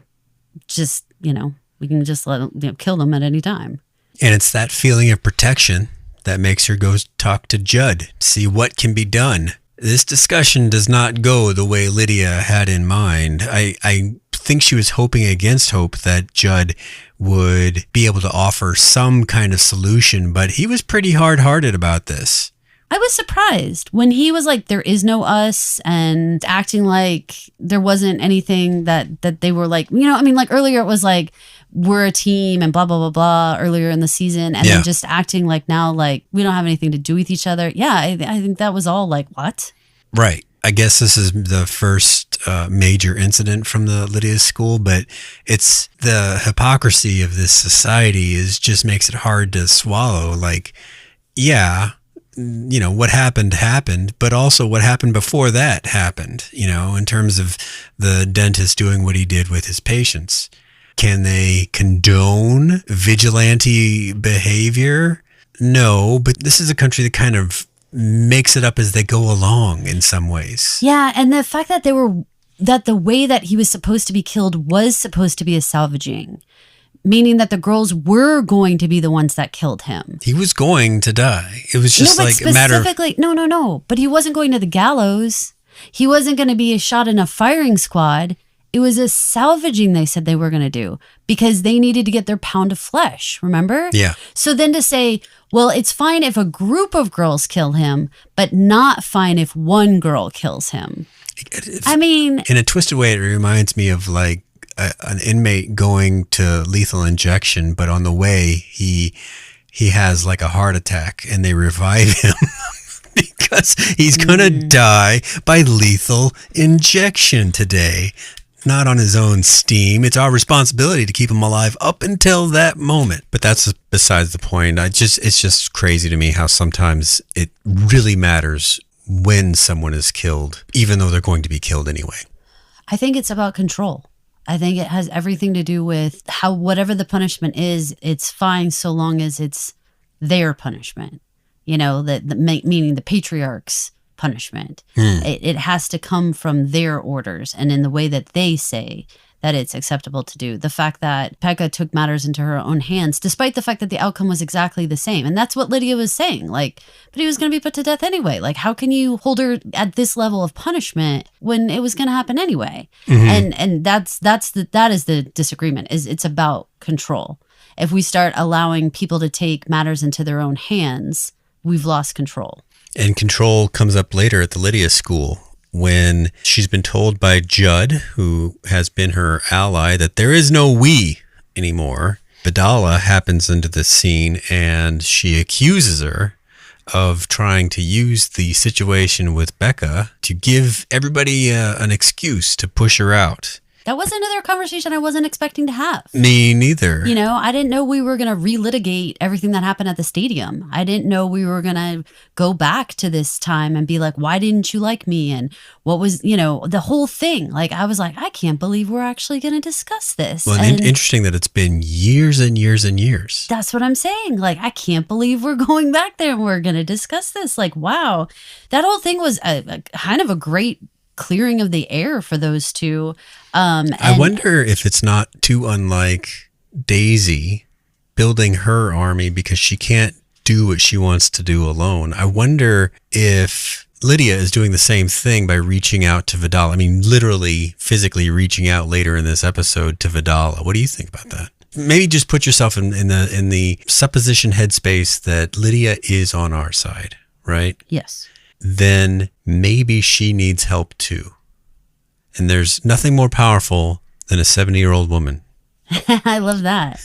Speaker 3: just, you know, we can just let them, you know, kill them at any time.
Speaker 2: And it's that feeling of protection that makes her go talk to Judd, see what can be done. This discussion does not go the way Lydia had in mind. I think she was hoping against hope that Judd would be able to offer some kind of solution, but he was pretty hard-hearted about this.
Speaker 3: I was surprised when he was like, there is no us, and acting like there wasn't anything that they were like, I mean, like earlier it was like, we're a team and blah, blah, blah, blah earlier in the season. And then just acting like now, like we don't have anything to do with each other. Yeah, I think that was all like, what?
Speaker 2: Right. I guess this is the first major incident from the Lydia's school, but it's the hypocrisy of this society just makes it hard to swallow. Like, yeah, what happened, but also what happened before that happened, in terms of the dentist doing what he did with his patients. Can they condone vigilante behavior? No, but this is a country that kind of makes it up as they go along in some ways.
Speaker 3: Yeah, and the fact that the way that he was supposed to be killed was supposed to be a salvaging, meaning that the girls were going to be the ones that killed him.
Speaker 2: He was going to die. It was just like a matter of...
Speaker 3: No. But he wasn't going to the gallows. He wasn't going to be shot in a firing squad. It was a salvaging they said they were going to do because they needed to get their pound of flesh, remember?
Speaker 2: Yeah.
Speaker 3: So then to say, well, it's fine if a group of girls kill him, but not fine if one girl kills him. I mean...
Speaker 2: In a twisted way, it reminds me of like an inmate going to lethal injection, but on the way, he has like a heart attack and they revive him. Because he's going to die by lethal injection today. Not on his own steam. It's our responsibility to keep him alive up until that moment. But that's besides the point. It's just crazy to me how sometimes it really matters when someone is killed, even though they're going to be killed anyway.
Speaker 3: I think it's about control. I think it has everything to do with how whatever the punishment is, it's fine so long as it's their punishment. Meaning the patriarch's punishment. It has to come from their orders and in the way that they say that it's acceptable to do. The fact that Becka took matters into her own hands, despite the fact that the outcome was exactly the same. And that's what Lydia was saying. Like, but he was going to be put to death anyway. Like, how can you hold her at this level of punishment when it was going to happen anyway? Mm-hmm. And that is the disagreement. It's about control. If we start allowing people to take matters into their own hands, we've lost control.
Speaker 2: And control comes up later at the Lydia school when she's been told by Judd, who has been her ally, that there is no we anymore. Vidala happens into the scene and she accuses her of trying to use the situation with Becka to give everybody an excuse to push her out.
Speaker 3: That was another conversation I wasn't expecting to have.
Speaker 2: Me neither.
Speaker 3: I didn't know we were going to relitigate everything that happened at the stadium. I didn't know we were going to go back to this time and be like, why didn't you like me? And what was, the whole thing. Like, I was like, I can't believe we're actually going to discuss this.
Speaker 2: Well, and interesting that it's been years and years and years.
Speaker 3: That's what I'm saying. Like, I can't believe we're going back there and we're going to discuss this. Like, wow. That whole thing was a kind of a great clearing of the air for those two.
Speaker 2: I wonder if it's not too unlike Daisy building her army because she can't do what she wants to do alone. I wonder if Lydia is doing the same thing by reaching out to Vidala. I mean, literally, physically reaching out later in this episode to Vidala. What do you think about that? Maybe just put yourself in the supposition headspace that Lydia is on our side, right?
Speaker 3: Yes. Then
Speaker 2: maybe she needs help too. And there's nothing more powerful than a 70-year-old woman.
Speaker 3: I love that.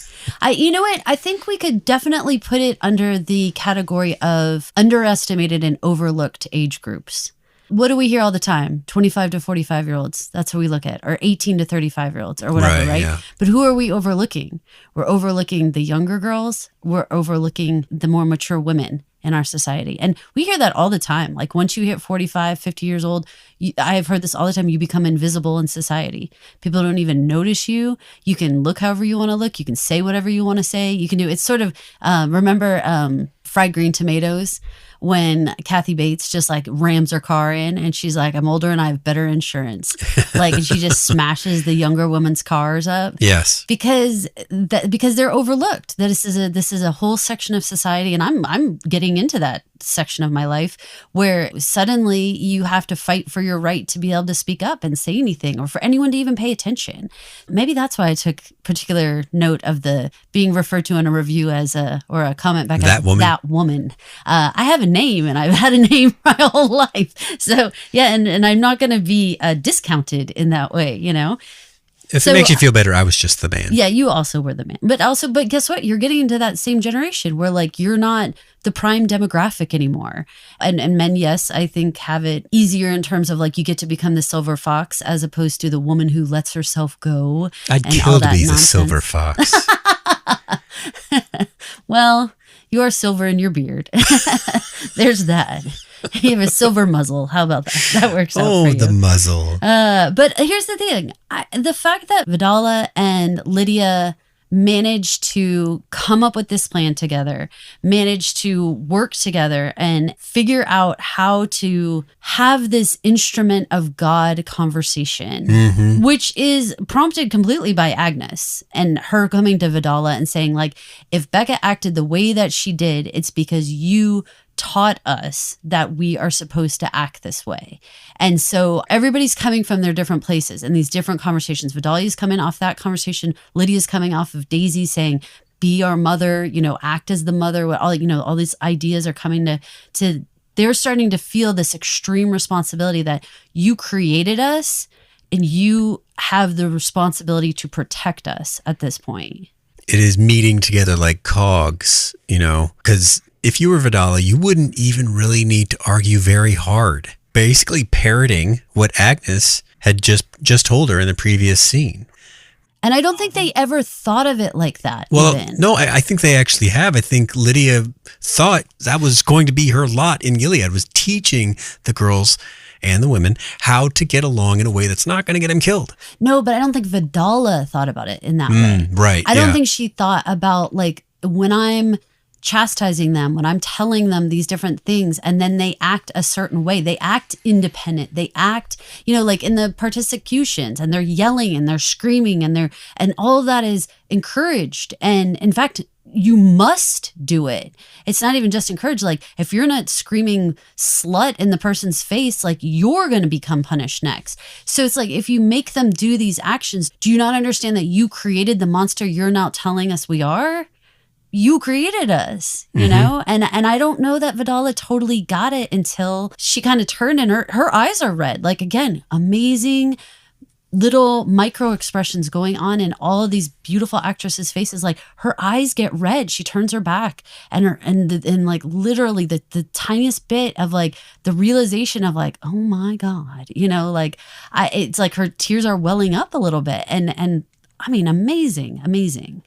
Speaker 3: You know what? I think we could definitely put it under the category of underestimated and overlooked age groups. What do we hear all the time? 25 to 45-year-olds. That's what we look at. Or 18 to 35-year-olds or whatever, right? Yeah. But who are we overlooking? We're overlooking the younger girls. We're overlooking the more mature women in our society. And we hear that all the time. Like once you hit 45, 50 years old, I've heard this all the time, you become invisible in society. People don't even notice you. You can look however you want to look. You can say whatever you want to say. You can do, it's sort of, remember Fried Green Tomatoes? When Kathy Bates just like rams her car in and she's like, I'm older and I have better insurance. Like, and she just smashes the younger women's cars up.
Speaker 2: Yes.
Speaker 3: Because they're overlooked. This is a whole section of society. And I'm getting into that section of my life where suddenly you have to fight for your right to be able to speak up and say anything or for anyone to even pay attention. Maybe that's why I took particular note of the being referred to in a review as a comment back
Speaker 2: that
Speaker 3: as
Speaker 2: woman.
Speaker 3: That woman. I have a name and I've had a name my whole life. So yeah, and I'm not going to be discounted in that way, you know?
Speaker 2: If it makes you feel better, I was just the man.
Speaker 3: Yeah, you also were the man. But guess what? You're getting into that same generation where like you're not the prime demographic anymore. And men, yes, I think have it easier in terms of like you get to become the silver fox as opposed to the woman who lets herself go.
Speaker 2: I'd kill to be the silver fox.
Speaker 3: Well, you are silver in your beard. There's that. You have a silver muzzle. How about that? That works out for you.
Speaker 2: Oh, the muzzle.
Speaker 3: But here's the thing. The fact that Vidala and Lydia managed to come up with this plan together, managed to work together and figure out how to have this instrument of God conversation, which is prompted completely by Agnes and her coming to Vidala and saying like, if Becka acted the way that she did, it's because you taught us that we are supposed to act this way. And so everybody's coming from their different places and these different conversations. Vidalia's coming off that conversation. Lydia's coming off of Daisy saying, be our mother, you know, act as the mother. All these ideas are coming to they're starting to feel this extreme responsibility that you created us and you have the responsibility to protect us at this point.
Speaker 2: It is meeting together like cogs, you know, because if you were Vidala, you wouldn't even really need to argue very hard. Basically parroting what Agnes had just told her in the previous scene.
Speaker 3: And I don't think they ever thought of it like that.
Speaker 2: Well,
Speaker 3: even.
Speaker 2: no, I think they actually have. I think Lydia thought that was going to be her lot in Gilead, was teaching the girls and the women how to get along in a way that's not going to get them killed.
Speaker 3: No, but I don't think Vidala thought about it in that way.
Speaker 2: Right.
Speaker 3: I don't think she thought about like when I'm chastising them, when I'm telling them these different things and then they act a certain way, they act independent, they act, you know, like in the persecutions and they're yelling and they're screaming and all of that is encouraged. And in fact, you must do it. It's not even just encouraged. Like if you're not screaming slut in the person's face, like you're going to become punished next. So it's like, if you make them do these actions, do you not understand that you created the monster you're now telling us we are? You created us, you know? And I don't know that Vidala totally got it until she kind of turned and her eyes are red. Like, again, amazing little micro expressions going on in all of these beautiful actresses' faces. Like her eyes get red. She turns her back and like literally the tiniest bit of like the realization of like, oh my God, you know, like it's like her tears are welling up a little bit. And I mean, amazing.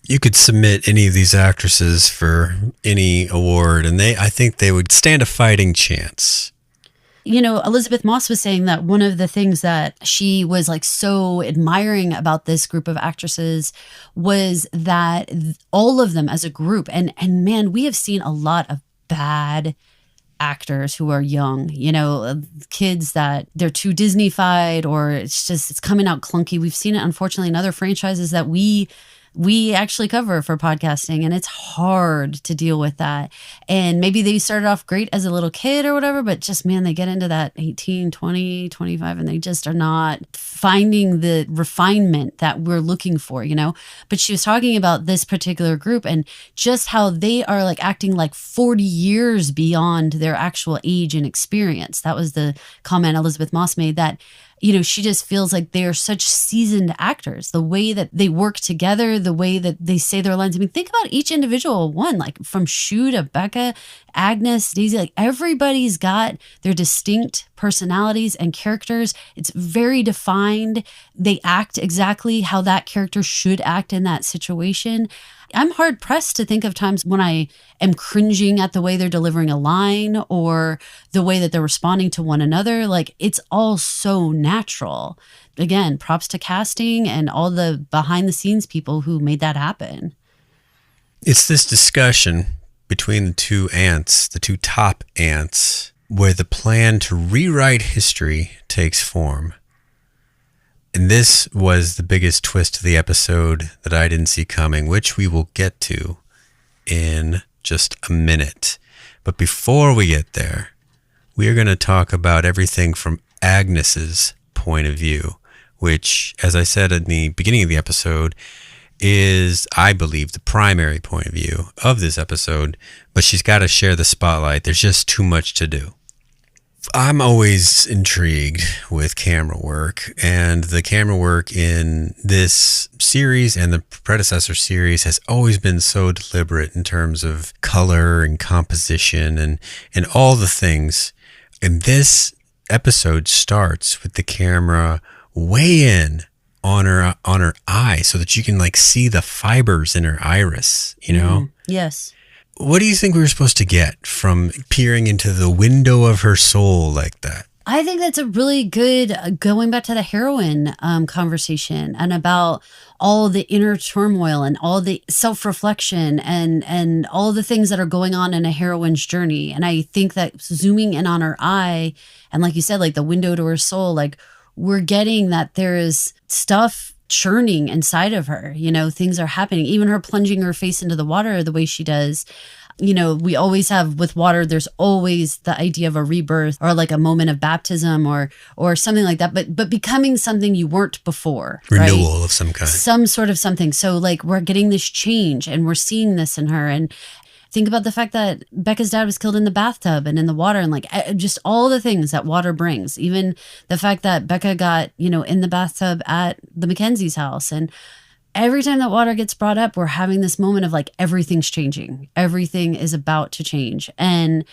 Speaker 2: You could submit any of these actresses for any award, and I think they would stand a fighting chance.
Speaker 3: You know, Elisabeth Moss was saying that one of the things that she was like so admiring about this group of actresses was that all of them as a group, and man, we have seen a lot of bad actors who are young, you know, kids that they're too Disney-fied or it's coming out clunky. We've seen it, unfortunately, in other franchises that we actually cover for podcasting, and it's hard to deal with that. And maybe they started off great as a little kid or whatever, but just, man, they get into that 18, 20, 25, and they just are not finding the refinement that we're looking for, you know? But she was talking about this particular group and just how they are like acting like 40 years beyond their actual age and experience. That was the comment Elisabeth Moss made, that you know, she just feels like they are such seasoned actors. The way that they work together, the way that they say their lines. I mean, think about each individual one, like from Shu to Becka, Agnes, Daisy, like everybody's got their distinct personalities and characters. It's very defined. They act exactly how that character should act in that situation. I'm hard pressed to think of times when I am cringing at the way they're delivering a line or the way that they're responding to one another. Like, it's all so natural. Again, props to casting and all the behind the scenes people who made that happen.
Speaker 2: It's this discussion between the two aunts, the two top aunts, where the plan to rewrite history takes form. And this was the biggest twist of the episode that I didn't see coming, which we will get to in just a minute. But before we get there, we are going to talk about everything from Agnes's point of view, which, as I said in the beginning of the episode, is, I believe, the primary point of view of this episode, but she's got to share the spotlight. There's just too much to do. I'm always intrigued with camera work, and the camera work in this series and the predecessor series has always been so deliberate in terms of color and composition and all the things. And this episode starts with the camera way in on her eye so that you can like see the fibers in her iris, you know?
Speaker 3: Yes. What
Speaker 2: do you think we were supposed to get from peering into the window of her soul like that?
Speaker 3: I think that's a really good, going back to the heroine conversation and about all the inner turmoil and all the self-reflection and all the things that are going on in a heroine's journey. And I think that zooming in on her eye and like you said, like the window to her soul, like we're getting that there is stuff churning inside of her, you know, things are happening, even her plunging her face into the water the way she does. You know, we always have with water, there's always the idea of a rebirth or like a moment of baptism or something like that, but becoming something you weren't before.
Speaker 2: Renewal,
Speaker 3: right?
Speaker 2: Of some kind.
Speaker 3: Some sort of something. So like we're getting this change and we're seeing this in her. And think about the fact that Becca's dad was killed in the bathtub and in the water and like just all the things that water brings. Even the fact that Becca got, you know, in the bathtub at the Mackenzie's house. And every time that water gets brought up, we're having this moment of like everything's changing. Everything is about to change. And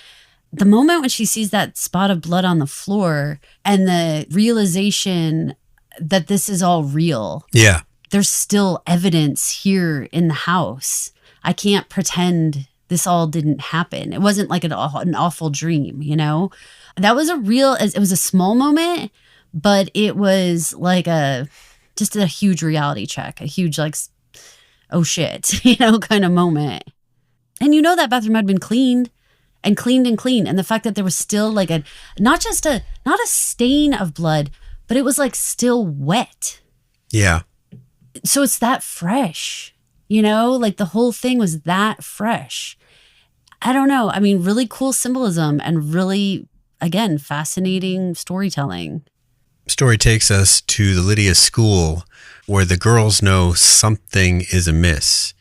Speaker 3: the moment when she sees that spot of blood on the floor and the realization that this is all real.
Speaker 2: Yeah.
Speaker 3: There's still evidence here in the house. I can't pretend this all didn't happen. It wasn't like an awful dream, you know? That was it was a small moment, but it was like just a huge reality check, a huge like, oh shit, you know, kind of moment. And you know that bathroom had been cleaned and cleaned and cleaned. And the fact that there was still like not a stain of blood, but it was like still wet.
Speaker 2: Yeah.
Speaker 3: So it's that fresh, you know, like the whole thing was that fresh. I don't know. I mean, really cool symbolism and really, again, fascinating storytelling.
Speaker 2: Story takes us to the Lydia school where the girls know something is amiss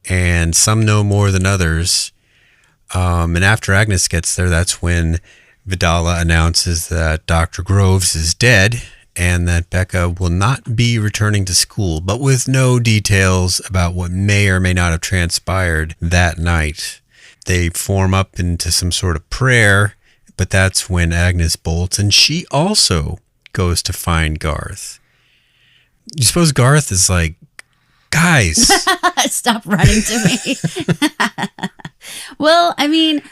Speaker 2: and some know more than others. And after Agnes gets there, that's when Vidala announces that Dr. Groves is dead and that Becka will not be returning to school, but with no details about what may or may not have transpired that night. They form up into some sort of prayer, but that's when Agnes bolts and she also goes to find Garth. You suppose Garth is like, guys,
Speaker 3: stop running to me. Well, I mean,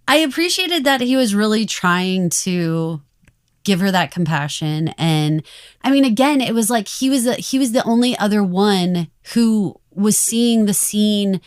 Speaker 3: I appreciated that he was really trying to give her that compassion. And I mean, again, it was like he was the only other one who was seeing the scene.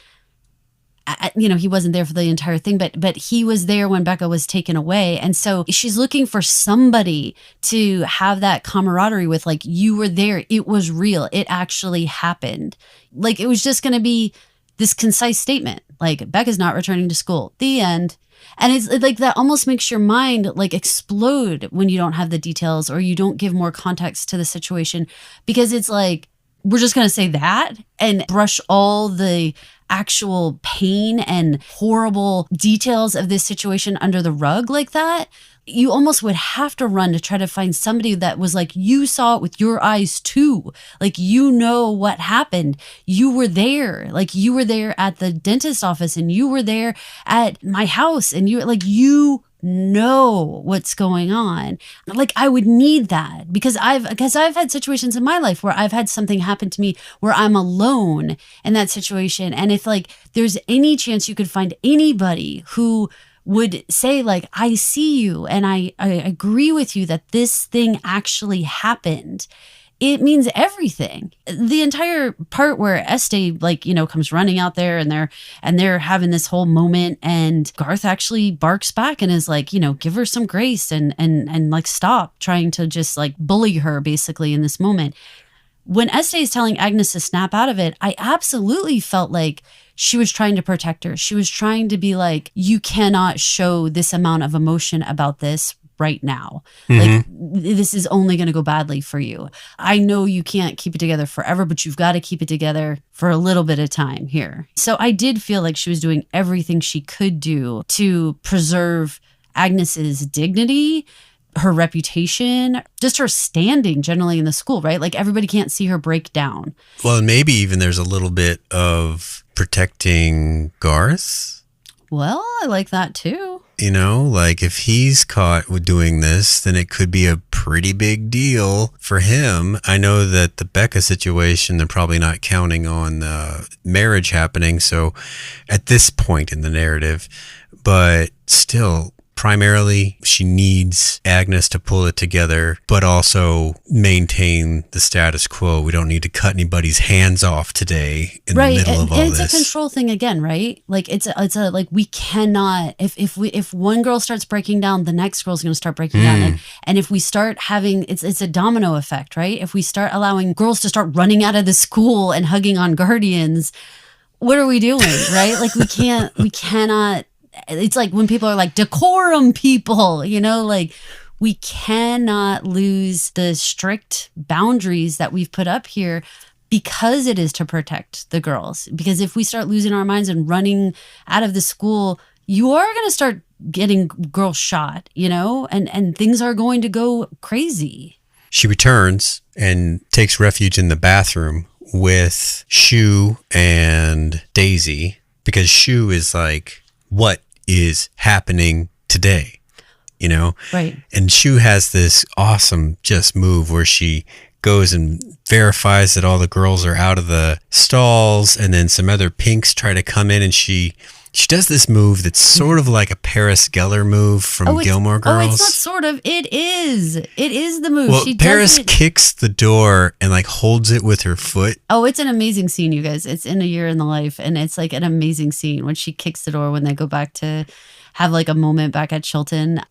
Speaker 3: You know, he wasn't there for the entire thing, but he was there when Becka was taken away. And so she's looking for somebody to have that camaraderie with, like, you were there. It was real. It actually happened. Like, it was just going to be this concise statement, like, Becca's not returning to school. The end. And it's like that almost makes your mind like explode when you don't have the details or you don't give more context to the situation, because it's like, we're just going to say that and brush all the actual pain and horrible details of this situation under the rug like that. You almost would have to run to try to find somebody that was like, you saw it with your eyes too. Like, you know what happened. You were there. Like, you were there at the dentist office and you were there at my house and you like, know what's going on. Like, I would need that because I've had situations in my life where I've had something happen to me where I'm alone in that situation. And if like there's any chance you could find anybody who would say like, I see you and I agree with you that this thing actually happened, it means everything. The entire part where Estee, like, you know, comes running out there and they're having this whole moment and Garth actually barks back and is like, you know, give her some grace and like stop trying to just like bully her basically in this moment. When Estee is telling Agnes to snap out of it, I absolutely felt like she was trying to protect her. She was trying to be like, you cannot show this amount of emotion about this right now. Like, this is only going to go badly for you. I know you can't keep it together forever, but you've got to keep it together for a little bit of time here. So I did feel like she was doing everything she could do to preserve Agnes's dignity, her reputation, just her standing generally in the school, right? Like, everybody can't see her break down.
Speaker 2: Well, and maybe even there's a little bit of protecting Garth.
Speaker 3: Well, I like that too.
Speaker 2: You know, like if he's caught with doing this, then it could be a pretty big deal for him. I know that the Becka situation, they're probably not counting on marriage happening. So at this point in the narrative, but still, primarily, she needs Agnes to pull it together, but also maintain the status quo. We don't need to cut anybody's hands off today in the middle of all this.
Speaker 3: And it's a control thing again, right? Like it's a like, we cannot, if one girl starts breaking down, the next girl's going to start breaking down. And if we start having, it's a domino effect, right? If we start allowing girls to start running out of the school and hugging on guardians, what are we doing, right? Like we cannot. It's like when people are like, decorum people, you know, like we cannot lose the strict boundaries that we've put up here because it is to protect the girls. Because if we start losing our minds and running out of the school, you are going to start getting girls shot, you know, and things are going to go crazy.
Speaker 2: She returns and takes refuge in the bathroom with Shu and Daisy, because Shu is like, what is happening today, you know?
Speaker 3: Right.
Speaker 2: And Shu has this awesome just move where she goes and verifies that all the girls are out of the stalls, and then some other pinks try to come in, and she does this move that's sort of like a Paris Geller move from Gilmore Girls.
Speaker 3: Oh, it's not sort of. It is. It is the move.
Speaker 2: Well, Paris kicks the door and like holds it with her foot.
Speaker 3: Oh, it's an amazing scene, you guys. It's in A Year in the Life, and it's like an amazing scene when she kicks the door when they go back to have like a moment back at Chilton.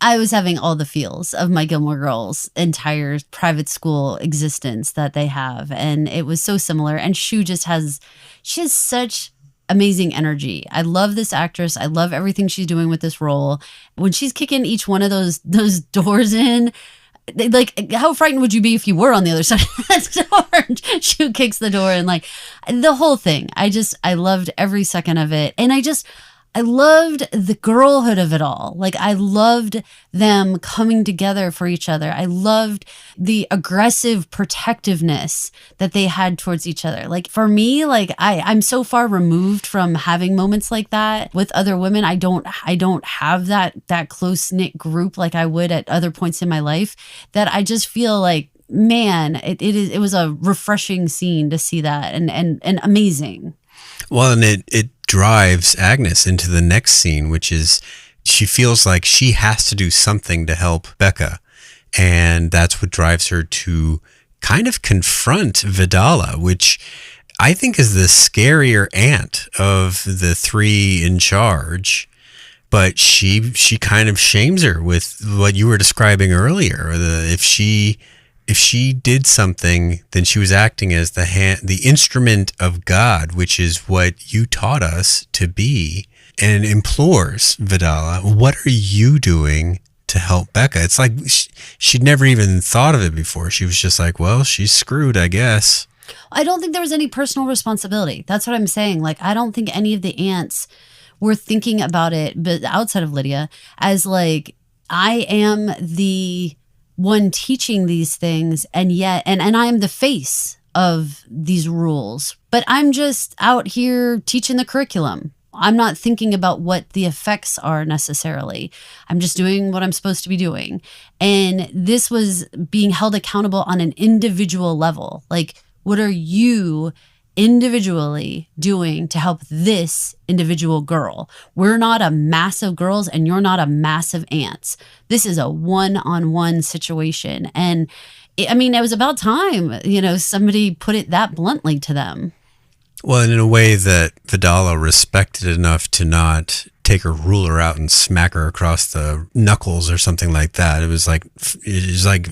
Speaker 3: I was having all the feels of my Gilmore Girls' entire private school existence that they have, and it was so similar. And she has such amazing energy. I love this actress. I love everything she's doing with this role. When she's kicking each one of those doors in, like, how frightened would you be if you were on the other side of that door? She kicks the door, and like the whole thing. I loved every second of it. And I loved the girlhood of it all. Like, I loved them coming together for each other. I loved the aggressive protectiveness that they had towards each other. Like, for me, like I'm so far removed from having moments like that with other women. I don't have that close-knit group like I would at other points in my life, that I just feel like, man, it was a refreshing scene to see that, and amazing.
Speaker 2: Well, and it drives Agnes into the next scene, which is she feels like she has to do something to help Becka. And that's what drives her to kind of confront Vidala, which I think is the scarier aunt of the three in charge. But she kind of shames her with what you were describing earlier. If she did something, then she was acting as the instrument of God, which is what you taught us to be, and implores Vidala, what are you doing to help Becka? It's like she'd never even thought of it before. She was just like, well, she's screwed, I guess.
Speaker 3: I don't think there was any personal responsibility. That's what I'm saying. Like, I don't think any of the aunts were thinking about it, but outside of Lydia, as like, I am the one teaching these things, and yet and I am the face of these rules, but I'm just out here teaching the curriculum. I'm not thinking about what the effects are necessarily. I'm just doing what I'm supposed to be doing. And this was being held accountable on an individual level. Like, what are you individually doing to help this individual girl? We're not a mass of girls, and you're not a mass of aunts. This is a one-on-one situation. And it was about time, somebody put it that bluntly to them.
Speaker 2: Well, and in a way that Vidala respected enough to not take her ruler out and smack her across the knuckles or something like that. It was like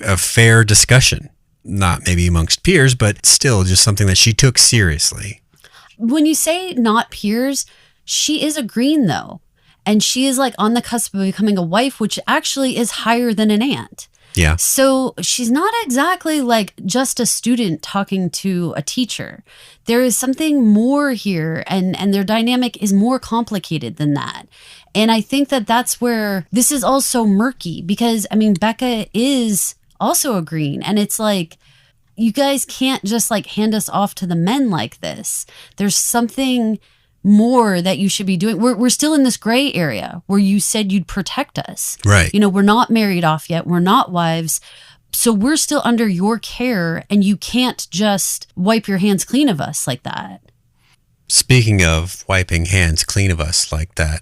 Speaker 2: a fair discussion. Not maybe amongst peers, but still just something that she took seriously.
Speaker 3: When you say not peers, she is a green though. And she is like on the cusp of becoming a wife, which actually is higher than an aunt.
Speaker 2: Yeah.
Speaker 3: So she's not exactly like just a student talking to a teacher. There is something more here, and their dynamic is more complicated than that. And I think that that's where this is also murky because, I mean, Becka is also a green, and it's like, you guys can't just like hand us off to the men like this. There's something more that you should be doing. We're still in this gray area where you said you'd protect us.
Speaker 2: Right.
Speaker 3: You know, we're not married off yet. We're not wives. So we're still under your care, and you can't just wipe your hands clean of us like that.
Speaker 2: Speaking of wiping hands clean of us like that,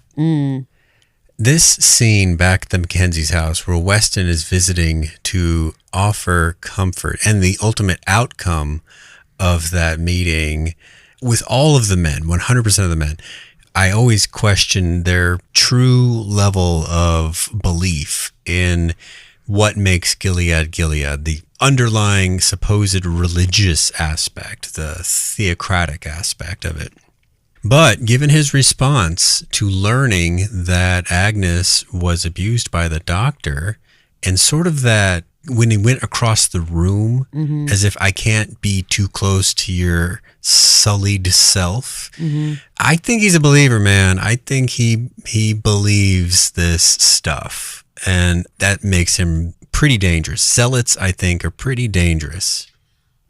Speaker 2: this scene back at the Mackenzie's house where Weston is visiting to offer comfort, and the ultimate outcome of that meeting with all of the men, 100% of the men, I always question their true level of belief in what makes Gilead Gilead, the underlying supposed religious aspect, the theocratic aspect of it. But given his response to learning that Agnes was abused by the doctor, and sort of that when he went across the room, as if I can't be too close to your sullied self. I think he's a believer, man. I think he believes this stuff, and that makes him pretty dangerous. Zealots, I think, are pretty dangerous.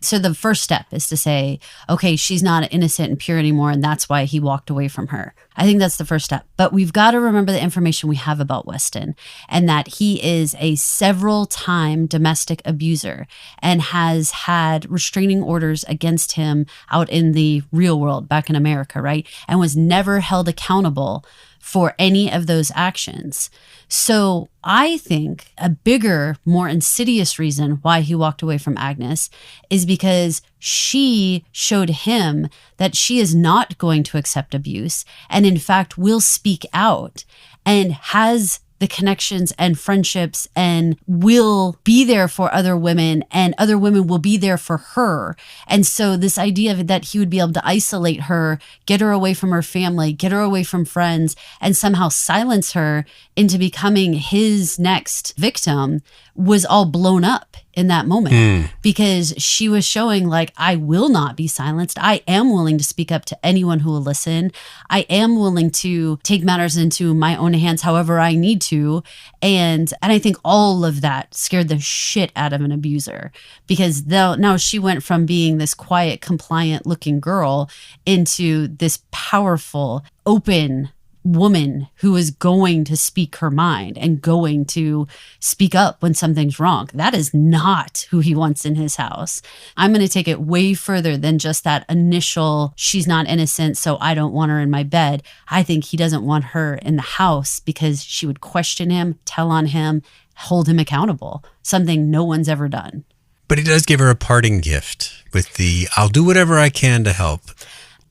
Speaker 3: So the first step is to say, okay, she's not innocent and pure anymore, and that's why he walked away from her. I think that's the first step. But we've got to remember the information we have about Weston, and that he is a several-time domestic abuser and has had restraining orders against him out in the real world, back in America, right? And was never held accountable for any of those actions. So I think a bigger, more insidious reason why he walked away from Agnes is because she showed him that she is not going to accept abuse, and in fact will speak out and has the connections and friendships and will be there for other women, and other women will be there for her. And so this idea of that he would be able to isolate her, get her away from her family, get her away from friends, and somehow silence her into becoming his next victim was all blown up in that moment because she was showing like, I will not be silenced. I am willing to speak up to anyone who will listen. I am willing to take matters into my own hands however I need to. And I think all of that scared the shit out of an abuser, because now she went from being this quiet, compliant looking girl into this powerful, open woman who is going to speak her mind and going to speak up when something's wrong. That is not who he wants in his house. I'm going to take it way further than just that initial, she's not innocent, so I don't want her in my bed. I think he doesn't want her in the house because she would question him, tell on him, hold him accountable, something no one's ever done.
Speaker 2: But he does give her a parting gift with the, I'll do whatever I can to help.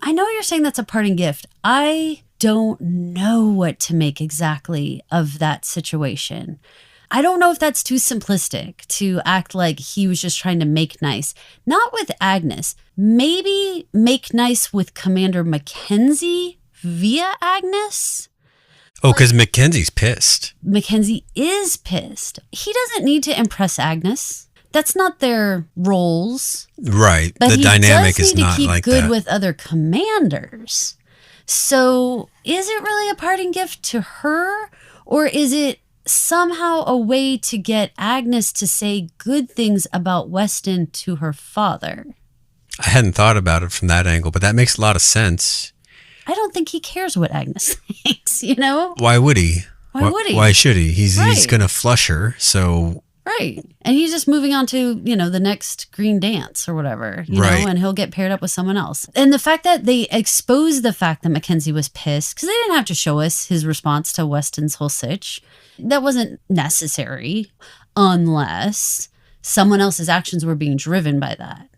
Speaker 3: I know you're saying that's a parting gift. I don't know what to make exactly of that situation. I don't know if that's too simplistic to act like he was just trying to make nice. Not with Agnes. Maybe make nice with Commander Mackenzie via Agnes?
Speaker 2: Oh, because Mackenzie's pissed.
Speaker 3: Mackenzie is pissed. He doesn't need to impress Agnes. That's not their roles.
Speaker 2: Right.
Speaker 3: But
Speaker 2: the dynamic is not like that.
Speaker 3: He does need to keep good with other commanders. So is it really a parting gift to her, or is it somehow a way to get Agnes to say good things about Weston to her father?
Speaker 2: I hadn't thought about it from that angle, but that makes a lot of sense.
Speaker 3: I don't think he cares what Agnes thinks, you know?
Speaker 2: Why would he?
Speaker 3: Why would he?
Speaker 2: Why should he? He's
Speaker 3: Right.
Speaker 2: going to flush her, so...
Speaker 3: Right. And he's just moving on to, the next green dance or whatever,
Speaker 2: Right.
Speaker 3: and he'll get paired up with someone else. And the fact that they exposed the fact that Mackenzie was pissed, because they didn't have to show us his response to Weston's whole sitch. That wasn't necessary unless someone else's actions were being driven by that.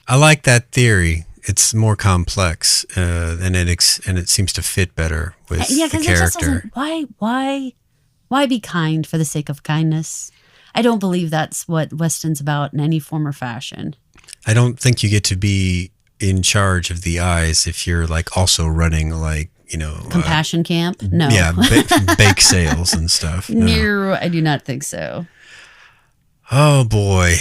Speaker 2: I like that theory. It's more complex, and it seems to fit better with the character.
Speaker 3: Why be kind for the sake of kindness? I don't believe that's what Weston's about in any form or fashion.
Speaker 2: I don't think you get to be in charge of the eyes if you're like also running like,
Speaker 3: Compassion camp? No.
Speaker 2: Yeah, bake sales and stuff.
Speaker 3: No, I do not think so.
Speaker 2: Oh boy,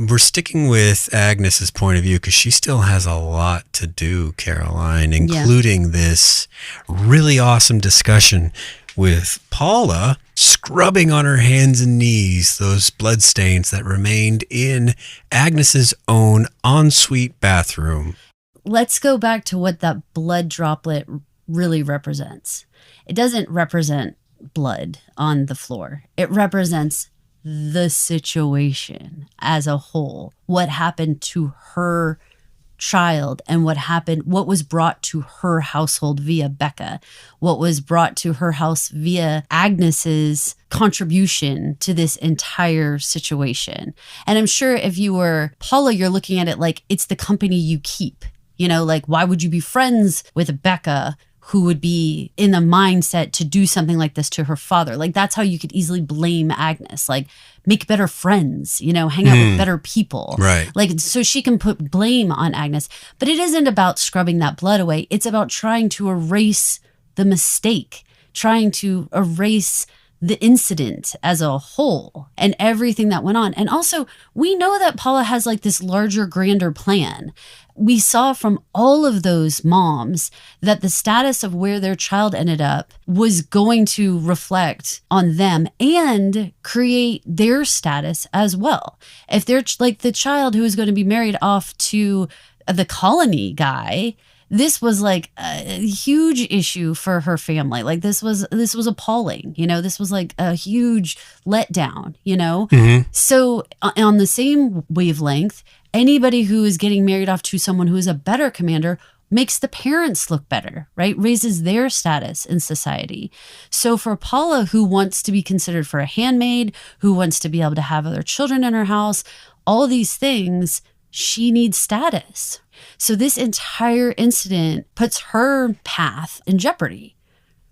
Speaker 2: we're sticking with Agnes's point of view because she still has a lot to do, Caroline, including this really awesome discussion with Paula scrubbing on her hands and knees those bloodstains that remained in Agnes's own ensuite bathroom.
Speaker 3: Let's go back to what that blood droplet really represents. It doesn't represent blood on the floor. It represents the situation as a whole, what happened to her child and what was brought to her household via Becka, what was brought to her house via Agnes's contribution to this entire situation. And I'm sure if you were Paula, you're looking at it like it's the company you keep, like why would you be friends with Becka, who would be in the mindset to do something like this to her father? Like, that's how you could easily blame Agnes. Like, make better friends, hang out with better people.
Speaker 2: Right.
Speaker 3: Like, so she can put blame on Agnes. But it isn't about scrubbing that blood away. It's about trying to erase the mistake, trying to erase the incident as a whole and everything that went on. And also, we know that Paula has like this larger, grander plan. We saw from all of those moms that the status of where their child ended up was going to reflect on them and create their status as well. If they're like the child who is going to be married off to the colony guy, this was like a huge issue for her family. Like this was appalling, this was like a huge letdown, So on the same wavelength, anybody who is getting married off to someone who is a better commander makes the parents look better, right? Raises their status in society. So for Paula, who wants to be considered for a handmaid, who wants to be able to have other children in her house, all these things, she needs status. So this entire incident puts her path in jeopardy,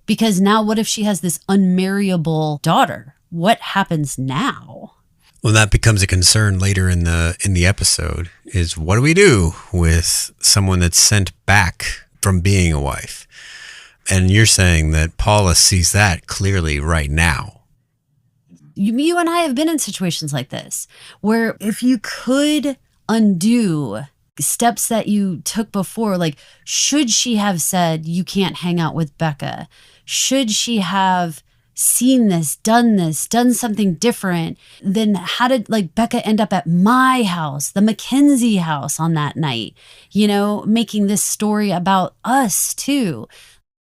Speaker 3: because now what if she has this unmarriable daughter? What happens now?
Speaker 2: Well, that becomes a concern later in the episode, is what do we do with someone that's sent back from being a wife? And you're saying that Paula sees that clearly right now.
Speaker 3: You and I have been in situations like this, where if you could undo steps that you took before, like, should she have said, you can't hang out with Becka? Should she have seen this, done something different? Then how did Becka end up at my house, the Mackenzie house on that night, making this story about us too?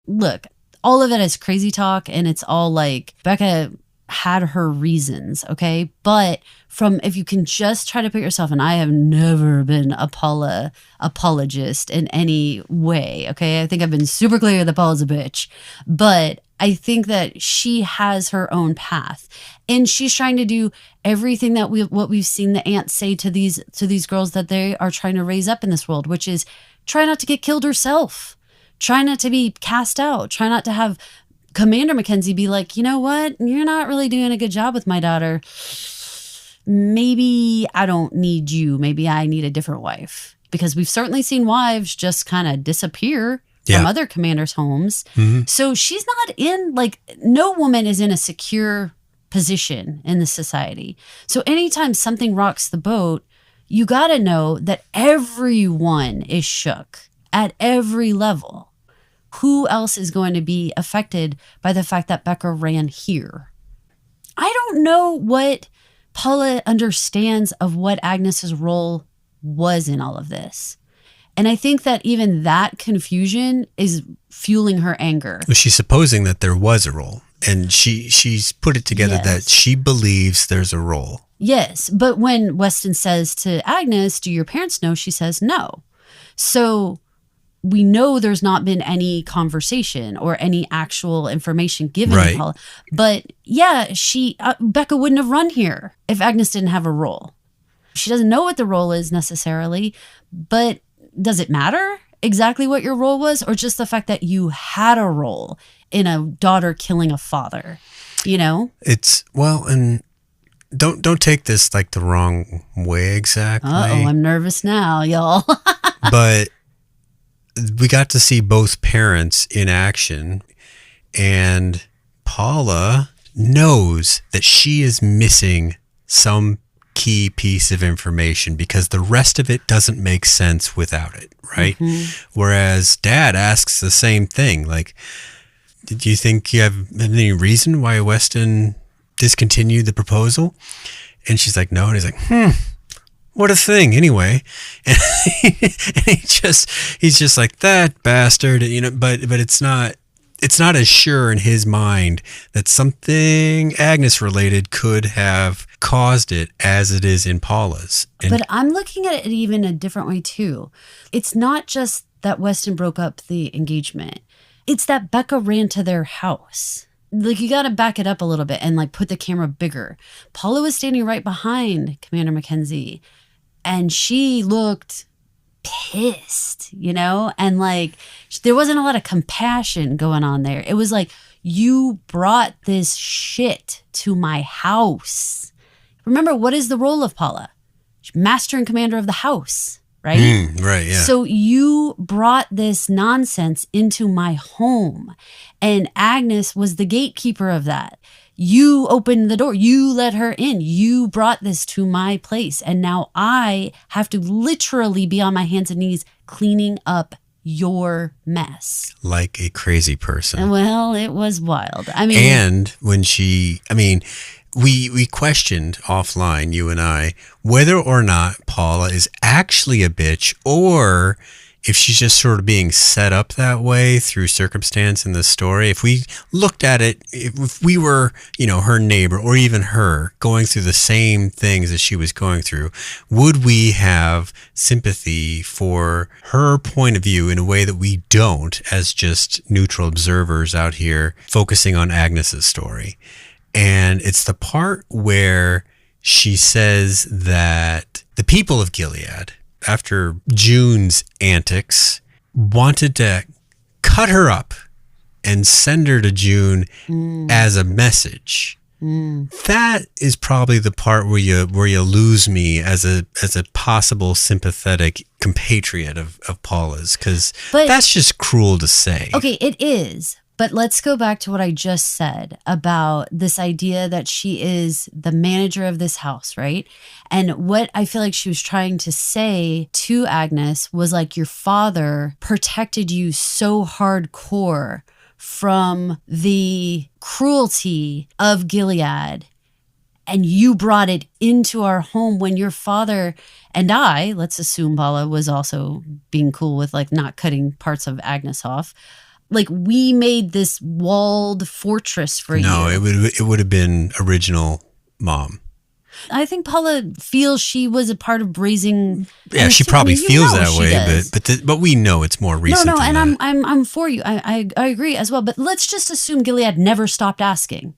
Speaker 3: Look, all of it is crazy talk, and it's all like Becka had her reasons, okay? But if you can just try to put yourself, and I have never been a Paula apologist in any way, okay? I think I've been super clear that Paula's a bitch, but I think that she has her own path, and she's trying to do everything that what we've seen the aunts say to these girls that they are trying to raise up in this world, which is try not to get killed herself, try not to be cast out, try not to have Commander Mackenzie be like, you know what, you're not really doing a good job with my daughter. Maybe I don't need you. Maybe I need a different wife. Because we've certainly seen wives just kind of disappear from other commanders' homes. Mm-hmm. So she's not in, no woman is in a secure position in the society. So anytime something rocks the boat, you got to know that everyone is shook at every level. Who else is going to be affected by the fact that Becka ran here? I don't know what Paula understands of what Agnes's role was in all of this. And I think that even that confusion is fueling her anger.
Speaker 2: Well, she's supposing that there was a role, and she's put it together that she believes there's a role.
Speaker 3: Yes, but when Weston says to Agnes, do your parents know? She says no. So we know there's not been any conversation or any actual information given to Paula. But yeah, Becka wouldn't have run here if Agnes didn't have a role. She doesn't know what the role is necessarily, but does it matter exactly what your role was, or just the fact that you had a role in a daughter killing a father?
Speaker 2: And don't take this the wrong way exactly.
Speaker 3: I'm nervous now, y'all.
Speaker 2: But we got to see both parents in action, and Paula knows that she is missing some key piece of information because the rest of it doesn't make sense without it, right? Whereas Dad asks the same thing, like, did you think you have any reason why Weston discontinued the proposal? And she's like, no. And he's like, what a thing, anyway. And he's just like, that bastard, but it's not as sure in his mind that something Agnes related could have caused it as it is in Paula's.
Speaker 3: But I'm looking at it even a different way too. It's not just that Weston broke up the engagement. It's that Becka ran to their house. Like, you got to back it up a little bit and like put the camera bigger. Paula was standing right behind Commander Mackenzie, and she looked pissed, and like there wasn't a lot of compassion going on there. It was like, you brought this shit to my house. Remember, what is the role of Paula? She's master and commander of the house, right?
Speaker 2: Right, yeah.
Speaker 3: So you brought this nonsense into my home, and Agnes was the gatekeeper of that. You opened the door. You let her in. You brought this to my place. And now I have to literally be on my hands and knees cleaning up your mess.
Speaker 2: Like a crazy person.
Speaker 3: Well, it was wild.
Speaker 2: And when we questioned offline, you and I, whether or not Paula is actually a bitch or if she's just sort of being set up that way through circumstance in the story. If we looked at it, if we were, her neighbor or even her going through the same things that she was going through, would we have sympathy for her point of view in a way that we don't as just neutral observers out here focusing on Agnes's story? And it's the part where she says that the people of Gilead, after June's antics, wanted to cut her up and send her to June as a message. That is probably the part where you lose me as a possible sympathetic compatriot of Paula's, because that's just cruel to say.
Speaker 3: Okay, it is. But let's go back to what I just said about this idea that she is the manager of this house, right? And what I feel like she was trying to say to Agnes was like, your father protected you so hardcore from the cruelty of Gilead, and you brought it into our home when your father and I, let's assume Paula was also being cool with like not cutting parts of Agnes off. Like, we made this walled fortress for you.
Speaker 2: No, it would have been original mom.
Speaker 3: I think Paula feels she was a part of raising.
Speaker 2: Yeah, she probably feels that way, but we know it's more recent.
Speaker 3: No, and I'm for you. I agree as well. But let's just assume Gilead never stopped asking.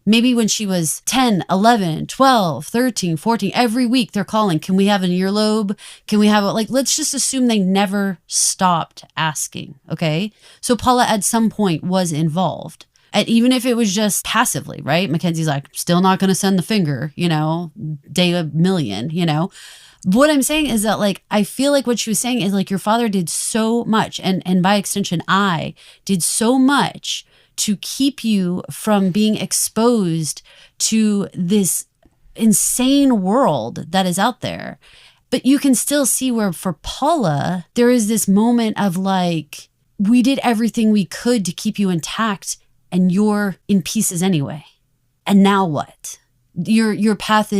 Speaker 3: Maybe when she was 10, 11, 12, 13, 14, every week they're calling, can we have an earlobe? Can we have let's just assume they never stopped asking, okay? So Paula at some point was involved. And even if it was just passively, right? Mackenzie's like, still not going to send the finger, day a million, What I'm saying is that I feel like what she was saying is your father did so much, and by extension, I did so much to keep you from being exposed to this insane world that is out there. But you can still see where for Paula, there is this moment of we did everything we could to keep you intact and you're in pieces anyway. And now what? Your path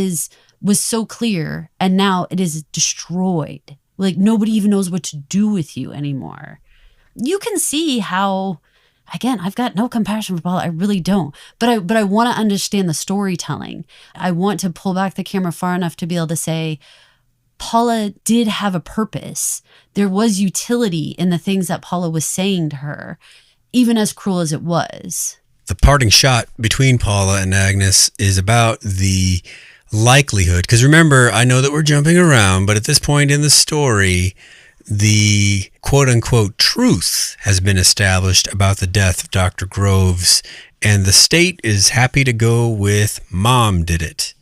Speaker 3: was so clear and now it is destroyed. Nobody even knows what to do with you anymore. You can see how, again, I've got no compassion for Paula. I really don't. But I want to understand the storytelling. I want to pull back the camera far enough to be able to say, Paula did have a purpose. There was utility in the things that Paula was saying to her, even as cruel as it was.
Speaker 2: The parting shot between Paula and Agnes is about the likelihood. Because remember, I know that we're jumping around, but at this point in the story, the quote-unquote truth has been established about the death of Dr. Groves, and the state is happy to go with Mom did it.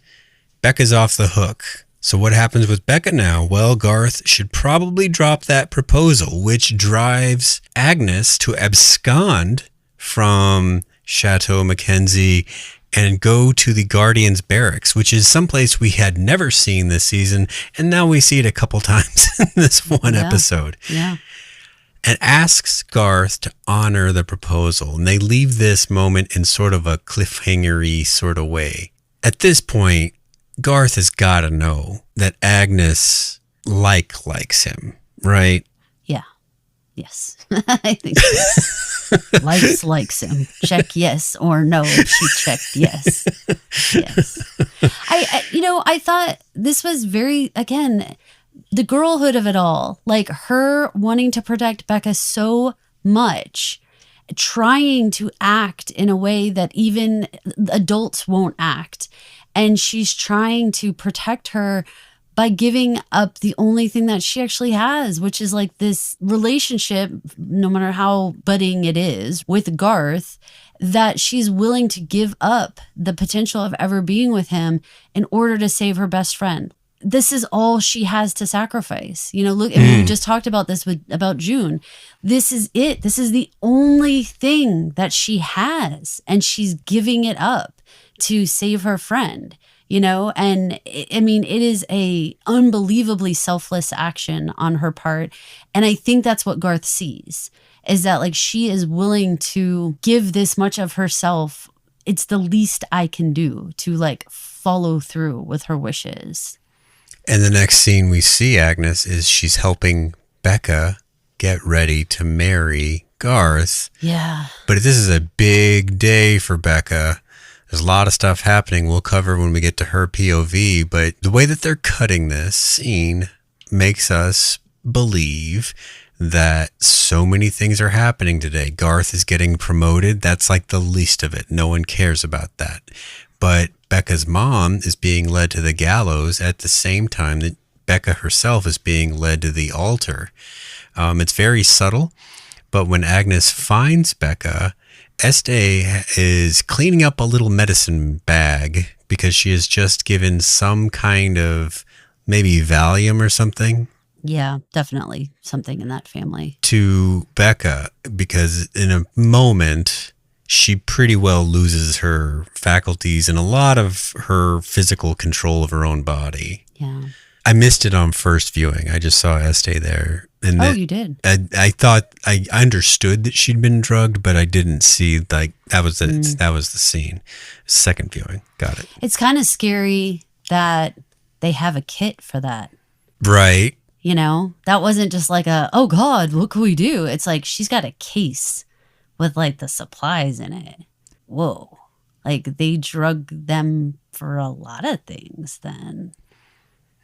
Speaker 2: Becca's off the hook. So what happens with Becka now? Well, Garth should probably drop that proposal, which drives Agnes to abscond from Chateau Mackenzie and go to the Guardians Barracks, which is someplace we had never seen this season, and now we see it a couple times in this one episode.
Speaker 3: Yeah.
Speaker 2: And asks Garth to honor the proposal. And they leave this moment in sort of a cliffhanger-y sort of way. At this point, Garth has got to know that Agnes likes him, right?
Speaker 3: Yeah. Yes. I think so. likes him. Check yes or no. She checked yes. Yes. I thought this was very, again, the girlhood of it all, like her wanting to protect Becka so much, trying to act in a way that even adults won't act. And she's trying to protect her by giving up the only thing that she actually has, which is like this relationship, no matter how budding it is, with Garth, that she's willing to give up the potential of ever being with him in order to save her best friend. This is all she has to sacrifice. Look, and we just talked about this about June. This is it. This is the only thing that she has, and she's giving it up to save her friend. And it is a unbelievably selfless action on her part. And I think that's what Garth sees, is that like she is willing to give this much of herself. It's the least I can do to like follow through with her wishes.
Speaker 2: And the next scene we see Agnes is she's helping Becka get ready to marry Garth.
Speaker 3: Yeah.
Speaker 2: But this is a big day for Becka. There's a lot of stuff happening we'll cover when we get to her POV, but the way that they're cutting this scene makes us believe that so many things are happening today. Garth is getting promoted. That's like the least of it. No one cares about that. But Becca's mom is being led to the gallows at the same time that Becka herself is being led to the altar. It's very subtle, but when Agnes finds Becka, Este is cleaning up a little medicine bag because she has just given some kind of maybe Valium or something.
Speaker 3: Yeah, definitely something in that family.
Speaker 2: To Becka, because in a moment, she pretty well loses her faculties and a lot of her physical control of her own body.
Speaker 3: Yeah.
Speaker 2: I missed it on first viewing. I just saw Este there. And
Speaker 3: you did?
Speaker 2: I thought I understood that she'd been drugged, but I didn't see that was the scene. Second viewing. Got it.
Speaker 3: It's kind of scary that they have a kit for that.
Speaker 2: Right.
Speaker 3: That wasn't just like oh God, what can we do? It's like she's got a case with like the supplies in it. Whoa. Like they drug them for a lot of things then.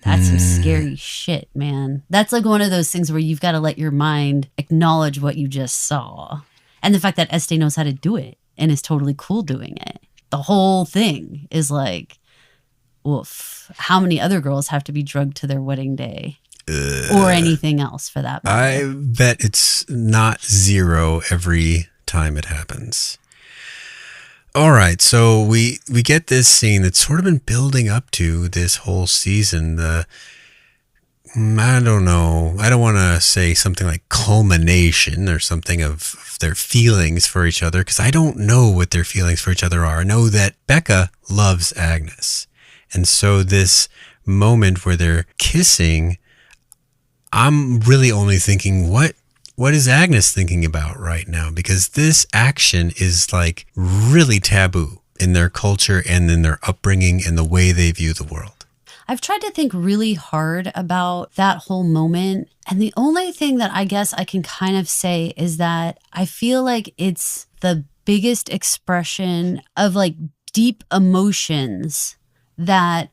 Speaker 3: That's some scary shit, man. That's like one of those things where you've got to let your mind acknowledge what you just saw. And the fact that Este knows how to do it and is totally cool doing it. The whole thing is like, woof. How many other girls have to be drugged to their wedding day? Or anything else for that matter?
Speaker 2: I bet it's not zero every time it happens. All right, so we get this scene that's sort of been building up to this whole season. I don't know. I don't want to say something like culmination or something of their feelings for each other, because I don't know what their feelings for each other are. I know that Becka loves Agnes. And so this moment where they're kissing, I'm really only thinking, what is Agnes thinking about right now? Because this action is like really taboo in their culture and in their upbringing and the way they view the world.
Speaker 3: I've tried to think really hard about that whole moment. And the only thing that I guess I can kind of say is that I feel like it's the biggest expression of like deep emotions that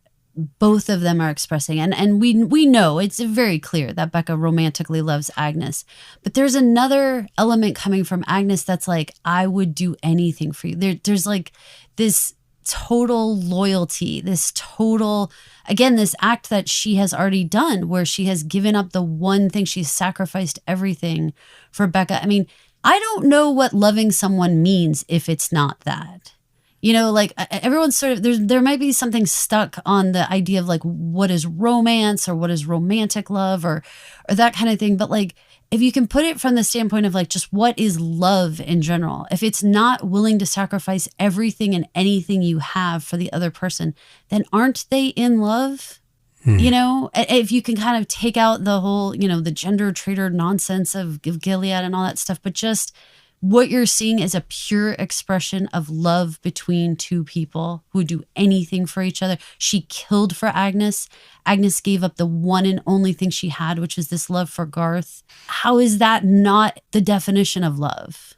Speaker 3: both of them are expressing. And we know it's very clear that Becka romantically loves Agnes. But there's another element coming from Agnes that's like, I would do anything for you. There's like this total loyalty, this total, again, this act that she has already done where she has given up the one thing, she's sacrificed everything for Becka. I mean, I don't know what loving someone means if it's not that. You know, like everyone's sort of there might be something stuck on the idea of like what is romance or what is romantic love or that kind of thing. But like if you can put it from the standpoint of like just what is love in general, if it's not willing to sacrifice everything and anything you have for the other person, then aren't they in love? You know, if you can kind of take out the whole, you know, the gender traitor nonsense of Gilead and all that stuff, but just what you're seeing is a pure expression of love between two people who do anything for each other. She killed for Agnes. Agnes gave up the one and only thing she had, which was this love for Garth. How is that not the definition of love?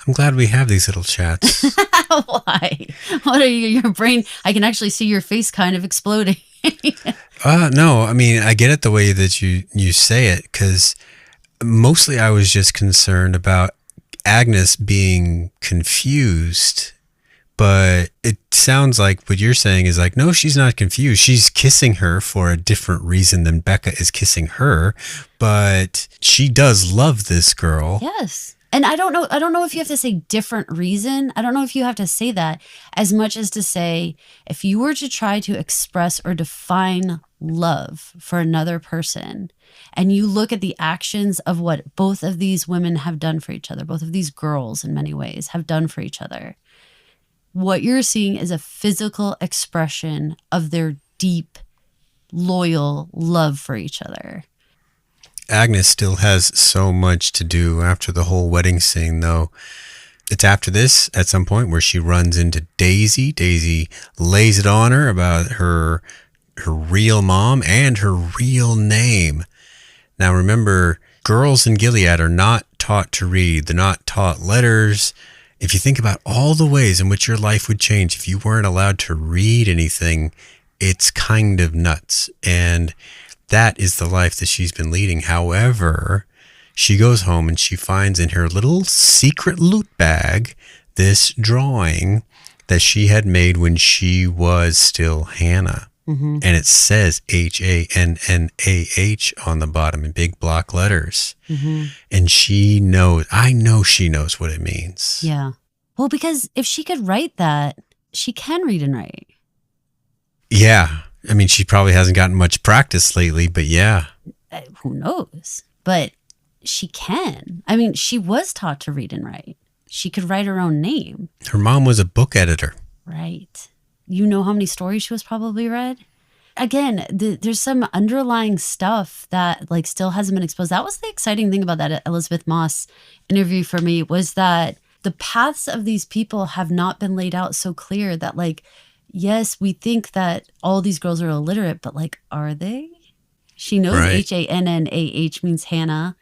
Speaker 2: I'm glad we have these little chats.
Speaker 3: Why? What are you, your brain? I can actually see your face kind of exploding.
Speaker 2: No, I mean, I get it the way that you say it, because mostly I was just concerned about Agnes being confused, but it sounds like what you're saying is like, no, she's not confused. She's kissing her for a different reason than Becka is kissing her, but she does love this girl.
Speaker 3: Yes. And I don't know if you have to say different reason. I don't know if you have to say that as much as to say, if you were to try to express or define love for another person, and you look at the actions of what both of these women have done for each other, both of these girls in many ways have done for each other, what you're seeing is a physical expression of their deep, loyal love for each other.
Speaker 2: Agnes still has so much to do after the whole wedding scene, though. It's after this, at some point, where she runs into Daisy. Daisy lays it on her about her real mom and her real name. Now, remember, girls in Gilead are not taught to read. They're not taught letters. If you think about all the ways in which your life would change if you weren't allowed to read anything, it's kind of nuts. And that is the life that she's been leading. However, she goes home and she finds in her little secret loot bag this drawing that she had made when she was still Hannah. Mm-hmm. And it says HANNAH on the bottom in big block letters. Mm-hmm. And I know she knows what it means.
Speaker 3: Yeah. Well, because if she could write that, she can read and write.
Speaker 2: Yeah. I mean, she probably hasn't gotten much practice lately, but yeah.
Speaker 3: Who knows? But she can. I mean, she was taught to read and write. She could write her own name.
Speaker 2: Her mom was a book editor.
Speaker 3: Right. You know how many stories she was probably read? Again, there's some underlying stuff that like still hasn't been exposed. That was the exciting thing about that Elisabeth Moss interview for me, was that the paths of these people have not been laid out so clear that like, yes, we think that all these girls are illiterate, but like, are they? She knows right. HANNAH means Hannah.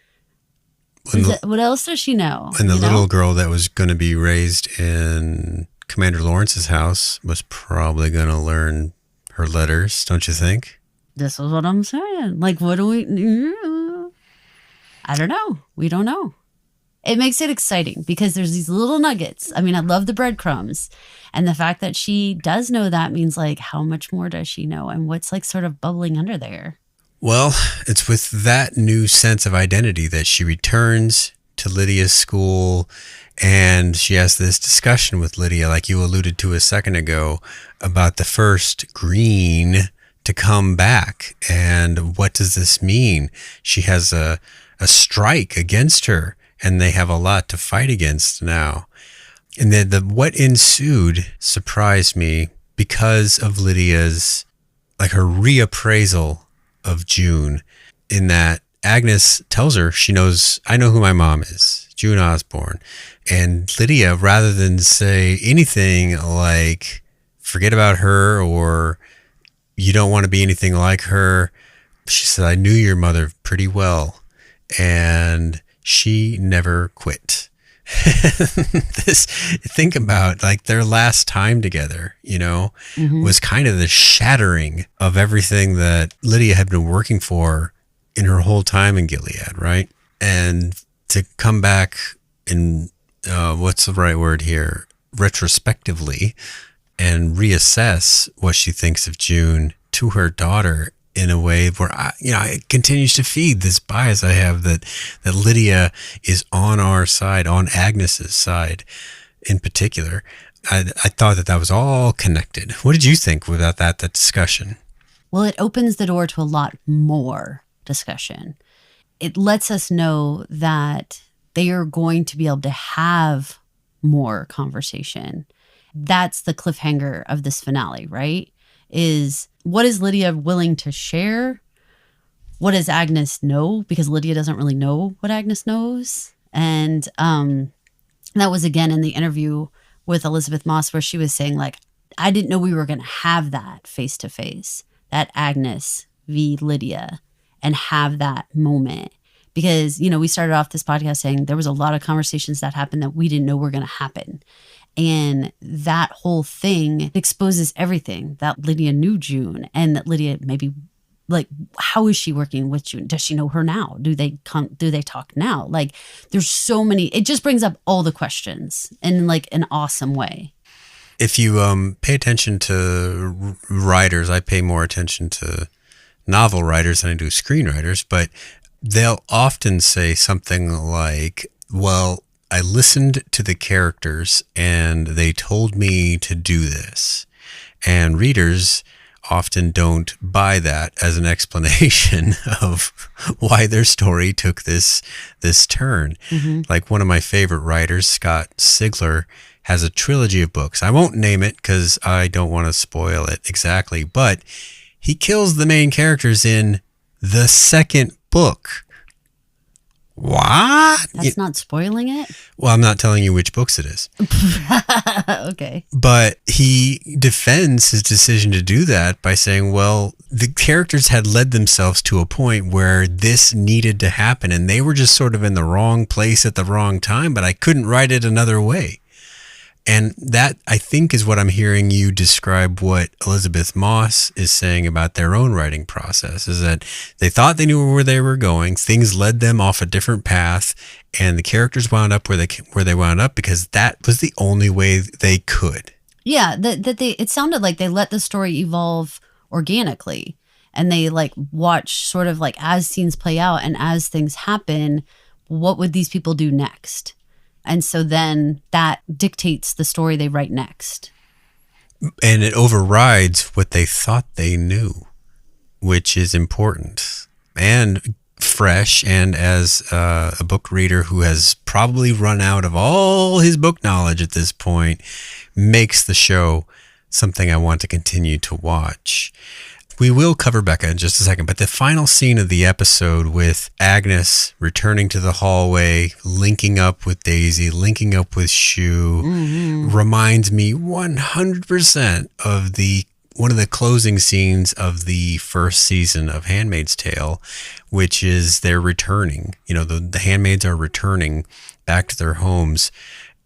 Speaker 3: What else does she know?
Speaker 2: And the little girl that was going to be raised in Commander Lawrence's house was probably going to learn her letters, don't you think?
Speaker 3: This is what I'm saying. Like, what do we... I don't know. We don't know. It makes it exciting because there's these little nuggets. I mean, I love the breadcrumbs. And the fact that she does know that means like, how much more does she know? And what's like sort of bubbling under there?
Speaker 2: Well, it's with that new sense of identity that she returns to Lydia's school, and she has this discussion with Lydia, like you alluded to a second ago, about the first green to come back. And what does this mean? She has a strike against her, and they have a lot to fight against now. And then what ensued surprised me because of Lydia's, like her reappraisal of June, in that Agnes tells her she knows, I know who my mom is, June Osborne. And Lydia, rather than say anything like, forget about her or you don't want to be anything like her, she said, I knew your mother pretty well. And she never quit. Think about like their last time together, was kind of the shattering of everything that Lydia had been working for in her whole time in Gilead, right? And to come back in, what's the right word here? Retrospectively, and reassess what she thinks of June to her daughter in a way where it continues to feed this bias I have that Lydia is on our side, on Agnes's side in particular. I thought that was all connected. What did you think about that discussion?
Speaker 3: Well, it opens the door to a lot more discussion. It lets us know that they are going to be able to have more conversation. That's the cliffhanger of this finale, right? Is what is Lydia willing to share? What does Agnes know? Because Lydia doesn't really know what Agnes knows. And that was again in the interview with Elisabeth Moss, where she was saying, like, I didn't know we were going to have that face to face, that Agnes v. Lydia, and have that moment. Because, you know, we started off this podcast saying there was a lot of conversations that happened that we didn't know were going to happen. And that whole thing exposes everything that Lydia knew June, and that Lydia maybe, like, how is she working with June? Does she know her now? Do they talk now? Like, there's so many, it just brings up all the questions in like an awesome way.
Speaker 2: If you pay attention to writers, I pay more attention to novel writers than I do screenwriters, but they'll often say something like, well, I listened to the characters and they told me to do this. And readers often don't buy that as an explanation of why their story took this turn. Mm-hmm. Like one of my favorite writers, Scott Sigler, has a trilogy of books. I won't name it because I don't want to spoil it exactly, but he kills the main characters in the second book. What?
Speaker 3: That's not spoiling it?
Speaker 2: Well, I'm not telling you which books it is.
Speaker 3: Okay.
Speaker 2: But he defends his decision to do that by saying, well, the characters had led themselves to a point where this needed to happen, and they were just sort of in the wrong place at the wrong time, but I couldn't write it another way. And that, I think, is what I'm hearing you describe what Elisabeth Moss is saying about their own writing process, is that they thought they knew where they were going. Things led them off a different path, and the characters wound up where they wound up because that was the only way they could.
Speaker 3: Yeah, it sounded like they let the story evolve organically, and they like watch sort of like as scenes play out and as things happen, what would these people do next? And so then that dictates the story they write next.
Speaker 2: And it overrides what they thought they knew, which is important and fresh. And as a book reader who has probably run out of all his book knowledge at this point, makes the show something I want to continue to watch. We will cover Becka in just a second, but the final scene of the episode with Agnes returning to the hallway, linking up with Daisy, linking up with Shu, reminds me 100% of one of the closing scenes of the first season of Handmaid's Tale, which is they're returning. You know, the handmaids are returning back to their homes,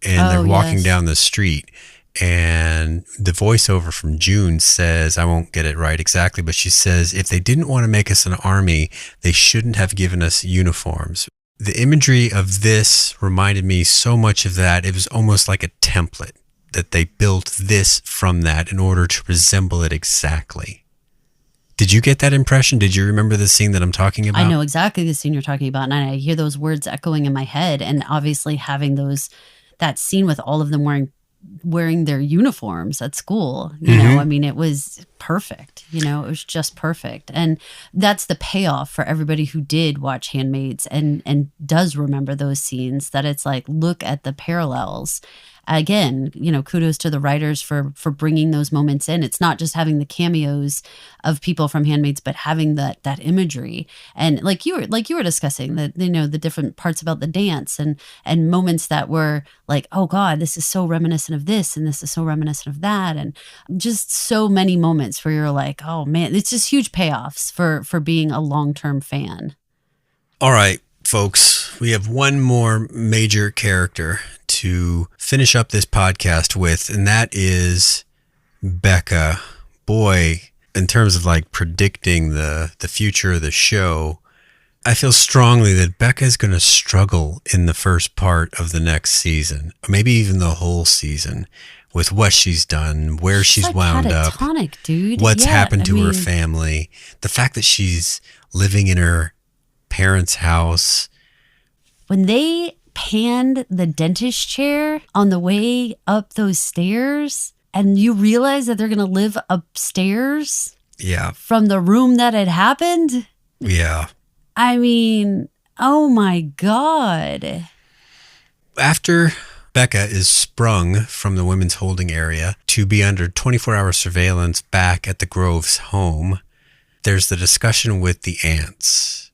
Speaker 2: and they're walking down the street. And the voiceover from June says, I won't get it right exactly, but she says, if they didn't want to make us an army, they shouldn't have given us uniforms. The imagery of this reminded me so much of that. It was almost like a template that they built this from that in order to resemble it exactly. Did you get that impression? Did you remember the scene that I'm talking about?
Speaker 3: I know exactly the scene you're talking about, and I hear those words echoing in my head, and obviously having that scene with all of them wearing their uniforms at school, you know, I mean, it was perfect, you know, it was just perfect. And that's the payoff for everybody who did watch Handmaids and does remember those scenes, that it's like, look at the parallels. Again, you know, kudos to the writers for bringing those moments in. It's not just having the cameos of people from Handmaids, but having that imagery. And like you were discussing, that, you know, the different parts about the dance and moments that were like, oh God, this is so reminiscent of this, and this is so reminiscent of that, and just so many moments where you're like, oh man, it's just huge payoffs for being a long-term fan.
Speaker 2: All right, folks, we have one more major character to finish up this podcast with, and that is Becka. Boy, in terms of like predicting the future of the show, I feel strongly that Becka is going to struggle in the first part of the next season, or maybe even the whole season, with what she's done, where she's like wound up,
Speaker 3: dude.
Speaker 2: what's happened to her family, the fact that she's living in her parents' house.
Speaker 3: When they panned the dentist chair on the way up those stairs, and you realize that they're going to live upstairs from the room that had happened.
Speaker 2: Yeah.
Speaker 3: I mean, oh my God.
Speaker 2: After Becka is sprung from the women's holding area to be under 24-hour surveillance back at the Groves' home, there's the discussion with the aunts.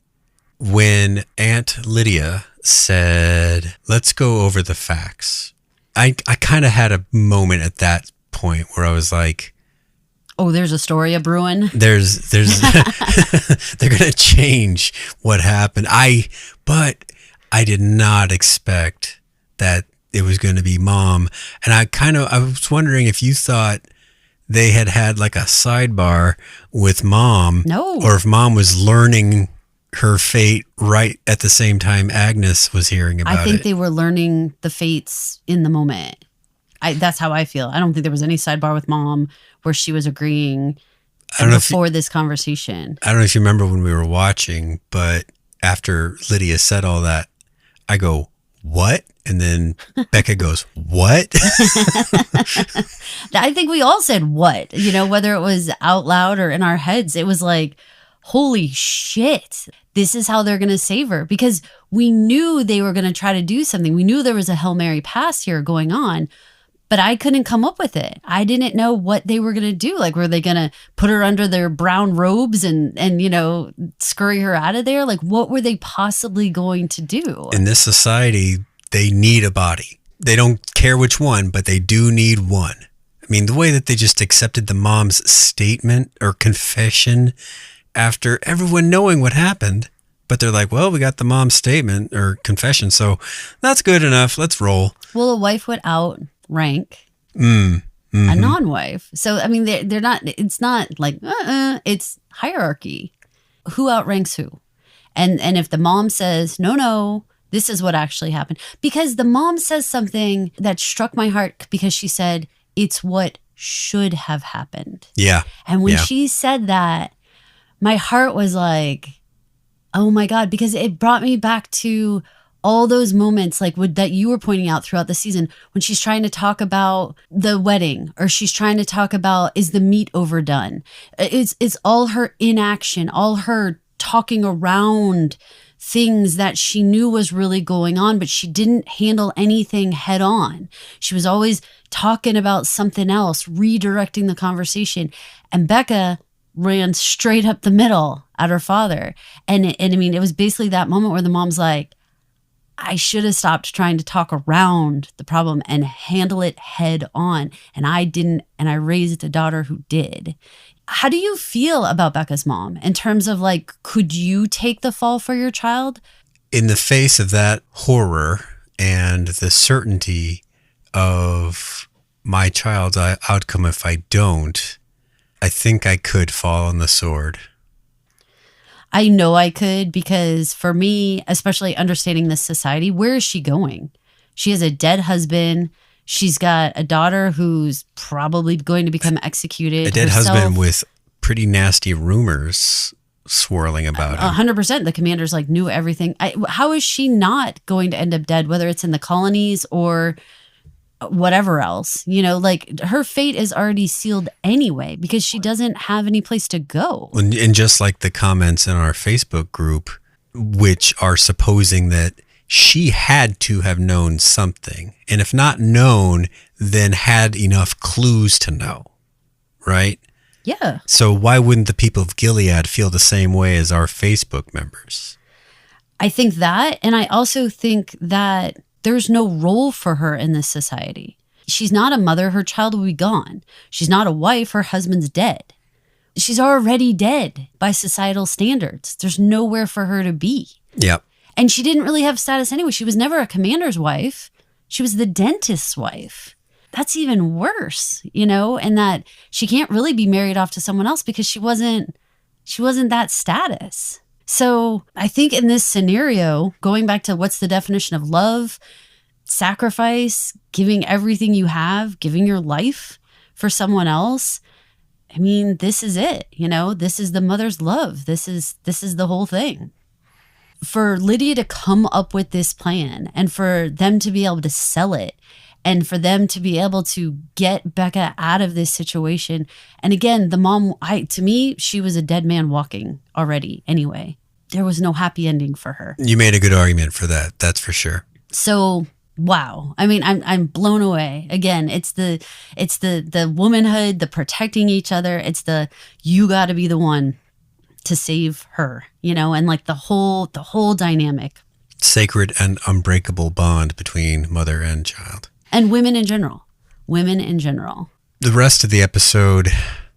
Speaker 2: When Aunt Lydia said, let's go over the facts, I kind of had a moment at that point where I was like,
Speaker 3: oh, there's a story of brewing.
Speaker 2: There's they're going to change what happened. But I did not expect that it was going to be Mom. And I was wondering if you thought they had like a sidebar with Mom.
Speaker 3: No.
Speaker 2: Or if Mom was learning her fate right at the same time Agnes was hearing about it.
Speaker 3: I think they were learning the fates in the moment. That's how I feel. I don't think there was any sidebar with Mom where she was agreeing before this conversation.
Speaker 2: I don't know if you remember when we were watching, but after Lydia said all that, I go, what? And then Becka goes, what?
Speaker 3: I think we all said what, whether it was out loud or in our heads. It was like, holy shit, this is how they're going to save her, because we knew they were going to try to do something. We knew there was a Hail Mary pass here going on, but I couldn't come up with it. I didn't know what they were going to do. Like, were they going to put her under their brown robes and scurry her out of there? Like, what were they possibly going to do? In
Speaker 2: this society, they need a body. They don't care which one, but they do need one. I mean, the way that they just accepted the mom's statement or confession after everyone knowing what happened, but they're like, well, we got the mom's statement or confession, so that's good enough. Let's roll.
Speaker 3: Well, a wife would outrank a non-wife. So, I mean, they're not, it's not like, it's hierarchy. Who outranks who? And if the mom says, no, this is what actually happened. Because the mom says something that struck my heart, because she said, it's what should have happened.
Speaker 2: Yeah.
Speaker 3: And when she said that, my heart was like, oh my God, because it brought me back to all those moments like that you were pointing out throughout the season, when she's trying to talk about the wedding, or she's trying to talk about, is the meat overdone? It's all her inaction, all her talking around things that she knew was really going on, but she didn't handle anything head on. She was always talking about something else, redirecting the conversation. And Becka ran straight up the middle at her father. And I mean, it was basically that moment where the mom's like, I should have stopped trying to talk around the problem and handle it head on. And I didn't, and I raised a daughter who did. How do you feel about Becca's mom in terms of like, could you take the fall for your child?
Speaker 2: In the face of that horror and the certainty of my child's outcome if I don't, I think I could fall on the sword.
Speaker 3: I know I could, because for me, especially understanding this society, where is she going? She has a dead husband. She's got a daughter who's probably going to become executed.
Speaker 2: A dead husband with pretty nasty rumors swirling about him.
Speaker 3: 100%. The commanders like knew everything. How is she not going to end up dead, whether it's in the colonies or whatever else? Like her fate is already sealed anyway, because she doesn't have any place to go.
Speaker 2: And just like the comments in our Facebook group, which are supposing that she had to have known something. And if not known, then had enough clues to know. Right?
Speaker 3: Yeah.
Speaker 2: So why wouldn't the people of Gilead feel the same way as our Facebook members?
Speaker 3: I think that. And I also think that there's no role for her in this society. She's not a mother. Her child will be gone. She's not a wife. Her husband's dead. She's already dead by societal standards. There's nowhere for her to be.
Speaker 2: Yep.
Speaker 3: And she didn't really have status anyway. She was never a commander's wife. She was the dentist's wife. That's even worse, and that she can't really be married off to someone else because she wasn't that status. So I think in this scenario, going back to what's the definition of love, sacrifice, giving everything you have, giving your life for someone else. I mean, this is it, this is the mother's love. This is the whole thing. for Lydia to come up with this plan and for them to be able to sell it and for them to be able to get Becka out of this situation. And again, the mom, to me, she was a dead man walking already anyway. There was no happy ending for her.
Speaker 2: You made a good argument for that. That's for sure.
Speaker 3: So, wow. I mean, I'm blown away. Again, it's the womanhood, the protecting each other. It's you got to be the one to save her, and like the whole dynamic.
Speaker 2: Sacred and unbreakable bond between mother and child.
Speaker 3: And women in general. The
Speaker 2: rest of the episode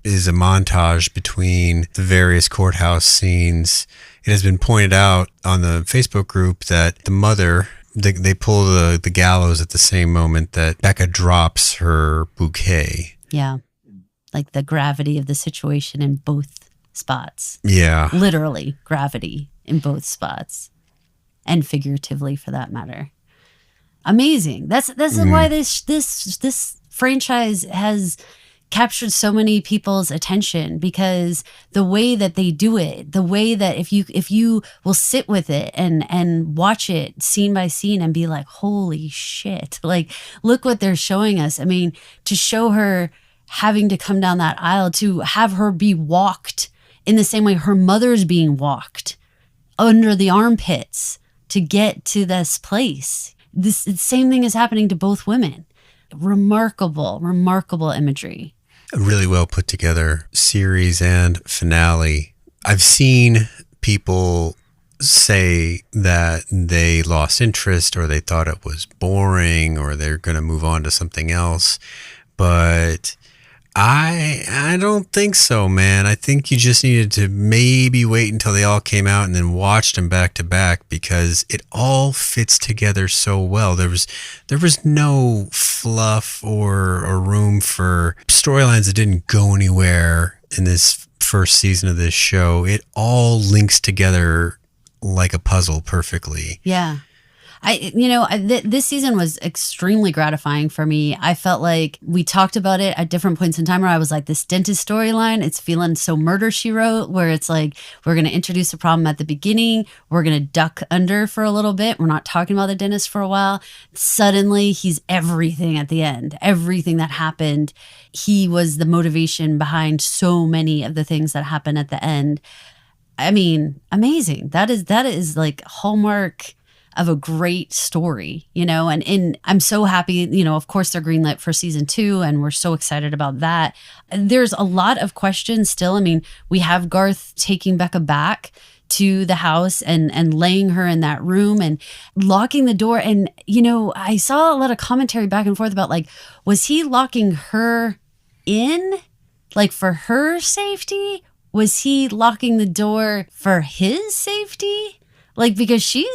Speaker 2: is a montage between the various courthouse scenes. It has been pointed out on the Facebook group that the mother, they pull the gallows at the same moment that Becka drops her bouquet.
Speaker 3: Yeah. Like the gravity of the situation in both spots.
Speaker 2: Yeah.
Speaker 3: Literally gravity in both spots. And figuratively for that matter. Amazing. That's why this franchise has captured so many people's attention, because the way that they do it, the way that if you will sit with it and watch it scene by scene and be like, holy shit, like look what they're showing us. I mean, to show her having to come down that aisle, to have her be walked in the same way her mother's being walked under the armpits to get to this place. The same thing is happening to both women. Remarkable imagery.
Speaker 2: A really well put together series and finale. I've seen people say that they lost interest or they thought it was boring or they're going to move on to something else. But I don't think so, man. I think you just needed to maybe wait until they all came out and then watched them back to back, because it all fits together so well. There was no fluff or room for storylines that didn't go anywhere in this first season of this show. It all links together like a puzzle perfectly.
Speaker 3: Yeah. This season was extremely gratifying for me. I felt like we talked about it at different points in time where I was like, this dentist storyline, it's feeling so Murder, She Wrote, where it's like, we're going to introduce a problem at the beginning. We're going to duck under for a little bit. We're not talking about the dentist for a while. Suddenly he's everything at the end. Everything that happened. He was the motivation behind so many of the things that happened at the end. I mean, amazing. That is like hallmark of a great story, and I'm so happy, of course they're greenlit for season 2 and we're so excited about that. There's a lot of questions still. I mean, we have Garth taking Becka back to the house and laying her in that room and locking the door. And, I saw a lot of commentary back and forth about like, was he locking her in like for her safety? Was he locking the door for his safety? Like, because she's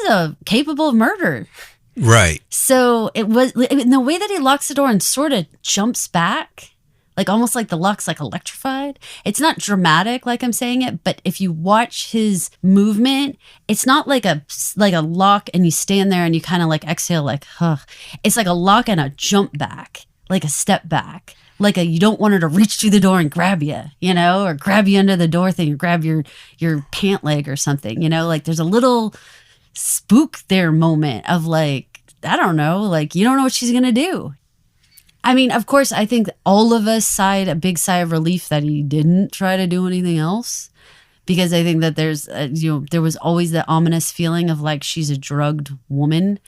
Speaker 3: capable of murder.
Speaker 2: Right.
Speaker 3: So it was in the way that he locks the door and sort of jumps back, like almost like the lock's like electrified. It's not dramatic like I'm saying it, but if you watch his movement, it's not like a lock and you stand there and you kind of like exhale like, huh. It's like a lock and a jump back, like a step back. Like you don't want her to reach through the door and grab you, or grab you under the door thing or grab your pant leg or something, like there's a little spook there moment of like, I don't know, like you don't know what she's going to do. I mean, of course, I think all of us sighed a big sigh of relief that he didn't try to do anything else, because I think that there's, there was always the ominous feeling of like, she's a drugged woman,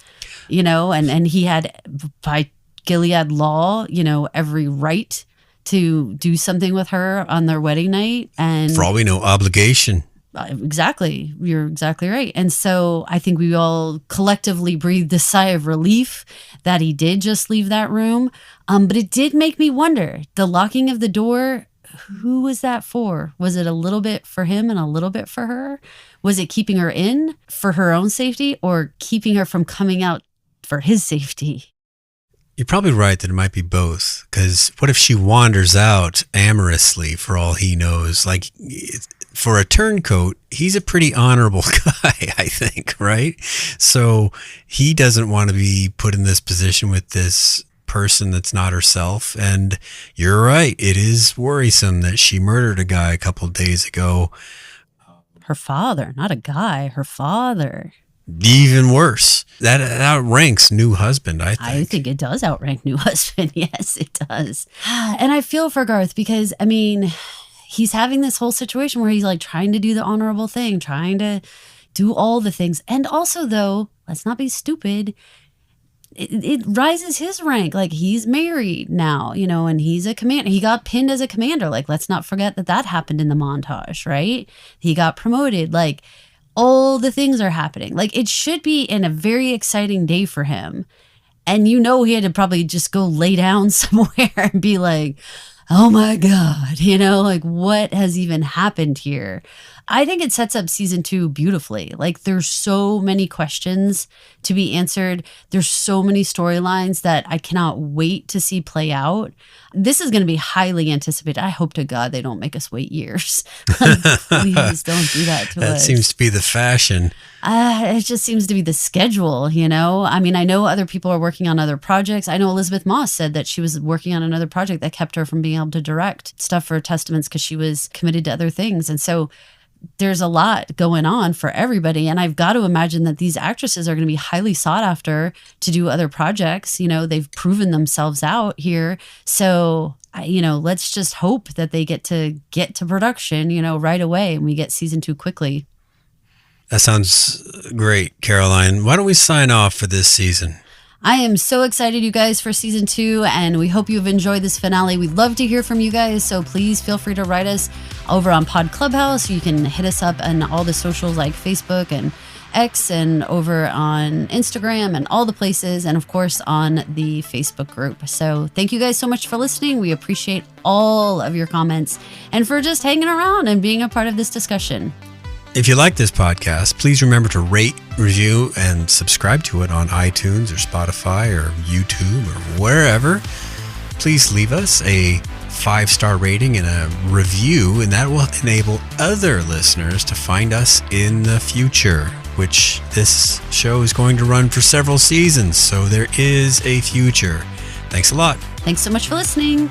Speaker 3: and he had, by Gilead law, every right to do something with her on their wedding night. And
Speaker 2: for all we know, obligation.
Speaker 3: Exactly. You're exactly right. And so I think we all collectively breathed a sigh of relief that he did just leave that room. But it did make me wonder, the locking of the door, who was that for? Was it a little bit for him and a little bit for her? Was it keeping her in for her own safety or keeping her from coming out for his safety?
Speaker 2: You're probably right that it might be both, because what if she wanders out amorously for all he knows? Like, for a turncoat, he's a pretty honorable guy, I think, right? So he doesn't want to be put in this position with this person that's not herself. And you're right, it is worrisome that she murdered a guy a couple of days ago.
Speaker 3: Her father, not a guy, her father.
Speaker 2: Even worse. That outranks new husband, I think.
Speaker 3: I think it does outrank new husband. Yes, it does. And I feel for Garth because, I mean, he's having this whole situation where he's like trying to do the honorable thing, trying to do all the things. And also, though, let's not be stupid. It rises his rank. Like, he's married now, you know, and he's a commander. He got pinned as a commander. Like, let's not forget that happened in the montage, right? He got promoted. Like, all the things are happening. Like, it should be in a very exciting day for him. And you know, he had to probably just go lay down somewhere and be like, oh my God, you know, like, what has even happened here? I think it sets up season 2 beautifully. Like, there's so many questions to be answered. There's so many storylines that I cannot wait to see play out. This is going to be highly anticipated. I hope to God they don't make us wait years. Like, please don't do that to us.
Speaker 2: That seems to be the fashion.
Speaker 3: It just seems to be the schedule, you know? I mean, I know other people are working on other projects. I know Elisabeth Moss said that she was working on another project that kept her from being able to direct stuff for Testaments because she was committed to other things. And so there's a lot going on for everybody. And I've got to imagine that these actresses are going to be highly sought after to do other projects. You know, they've proven themselves out here. So, you know, let's just hope that they get to production, you know, right away and we get season 2 quickly.
Speaker 2: That sounds great, Caroline. Why don't we sign off for this season?
Speaker 3: I am so excited, you guys, for season 2, and we hope you've enjoyed this finale. We'd love to hear from you guys, so please feel free to write us over on Pod Clubhouse. You can hit us up on all the socials like Facebook and X and over on Instagram and all the places, and of course on the Facebook group. So thank you guys so much for listening. We appreciate all of your comments and for just hanging around and being a part of this discussion.
Speaker 2: If you like this podcast, please remember to rate, review, and subscribe to it on iTunes or Spotify or YouTube or wherever. Please leave us a 5-star rating and a review, and that will enable other listeners to find us in the future, which this show is going to run for several seasons, so there is a future. Thanks a lot.
Speaker 3: Thanks so much for listening.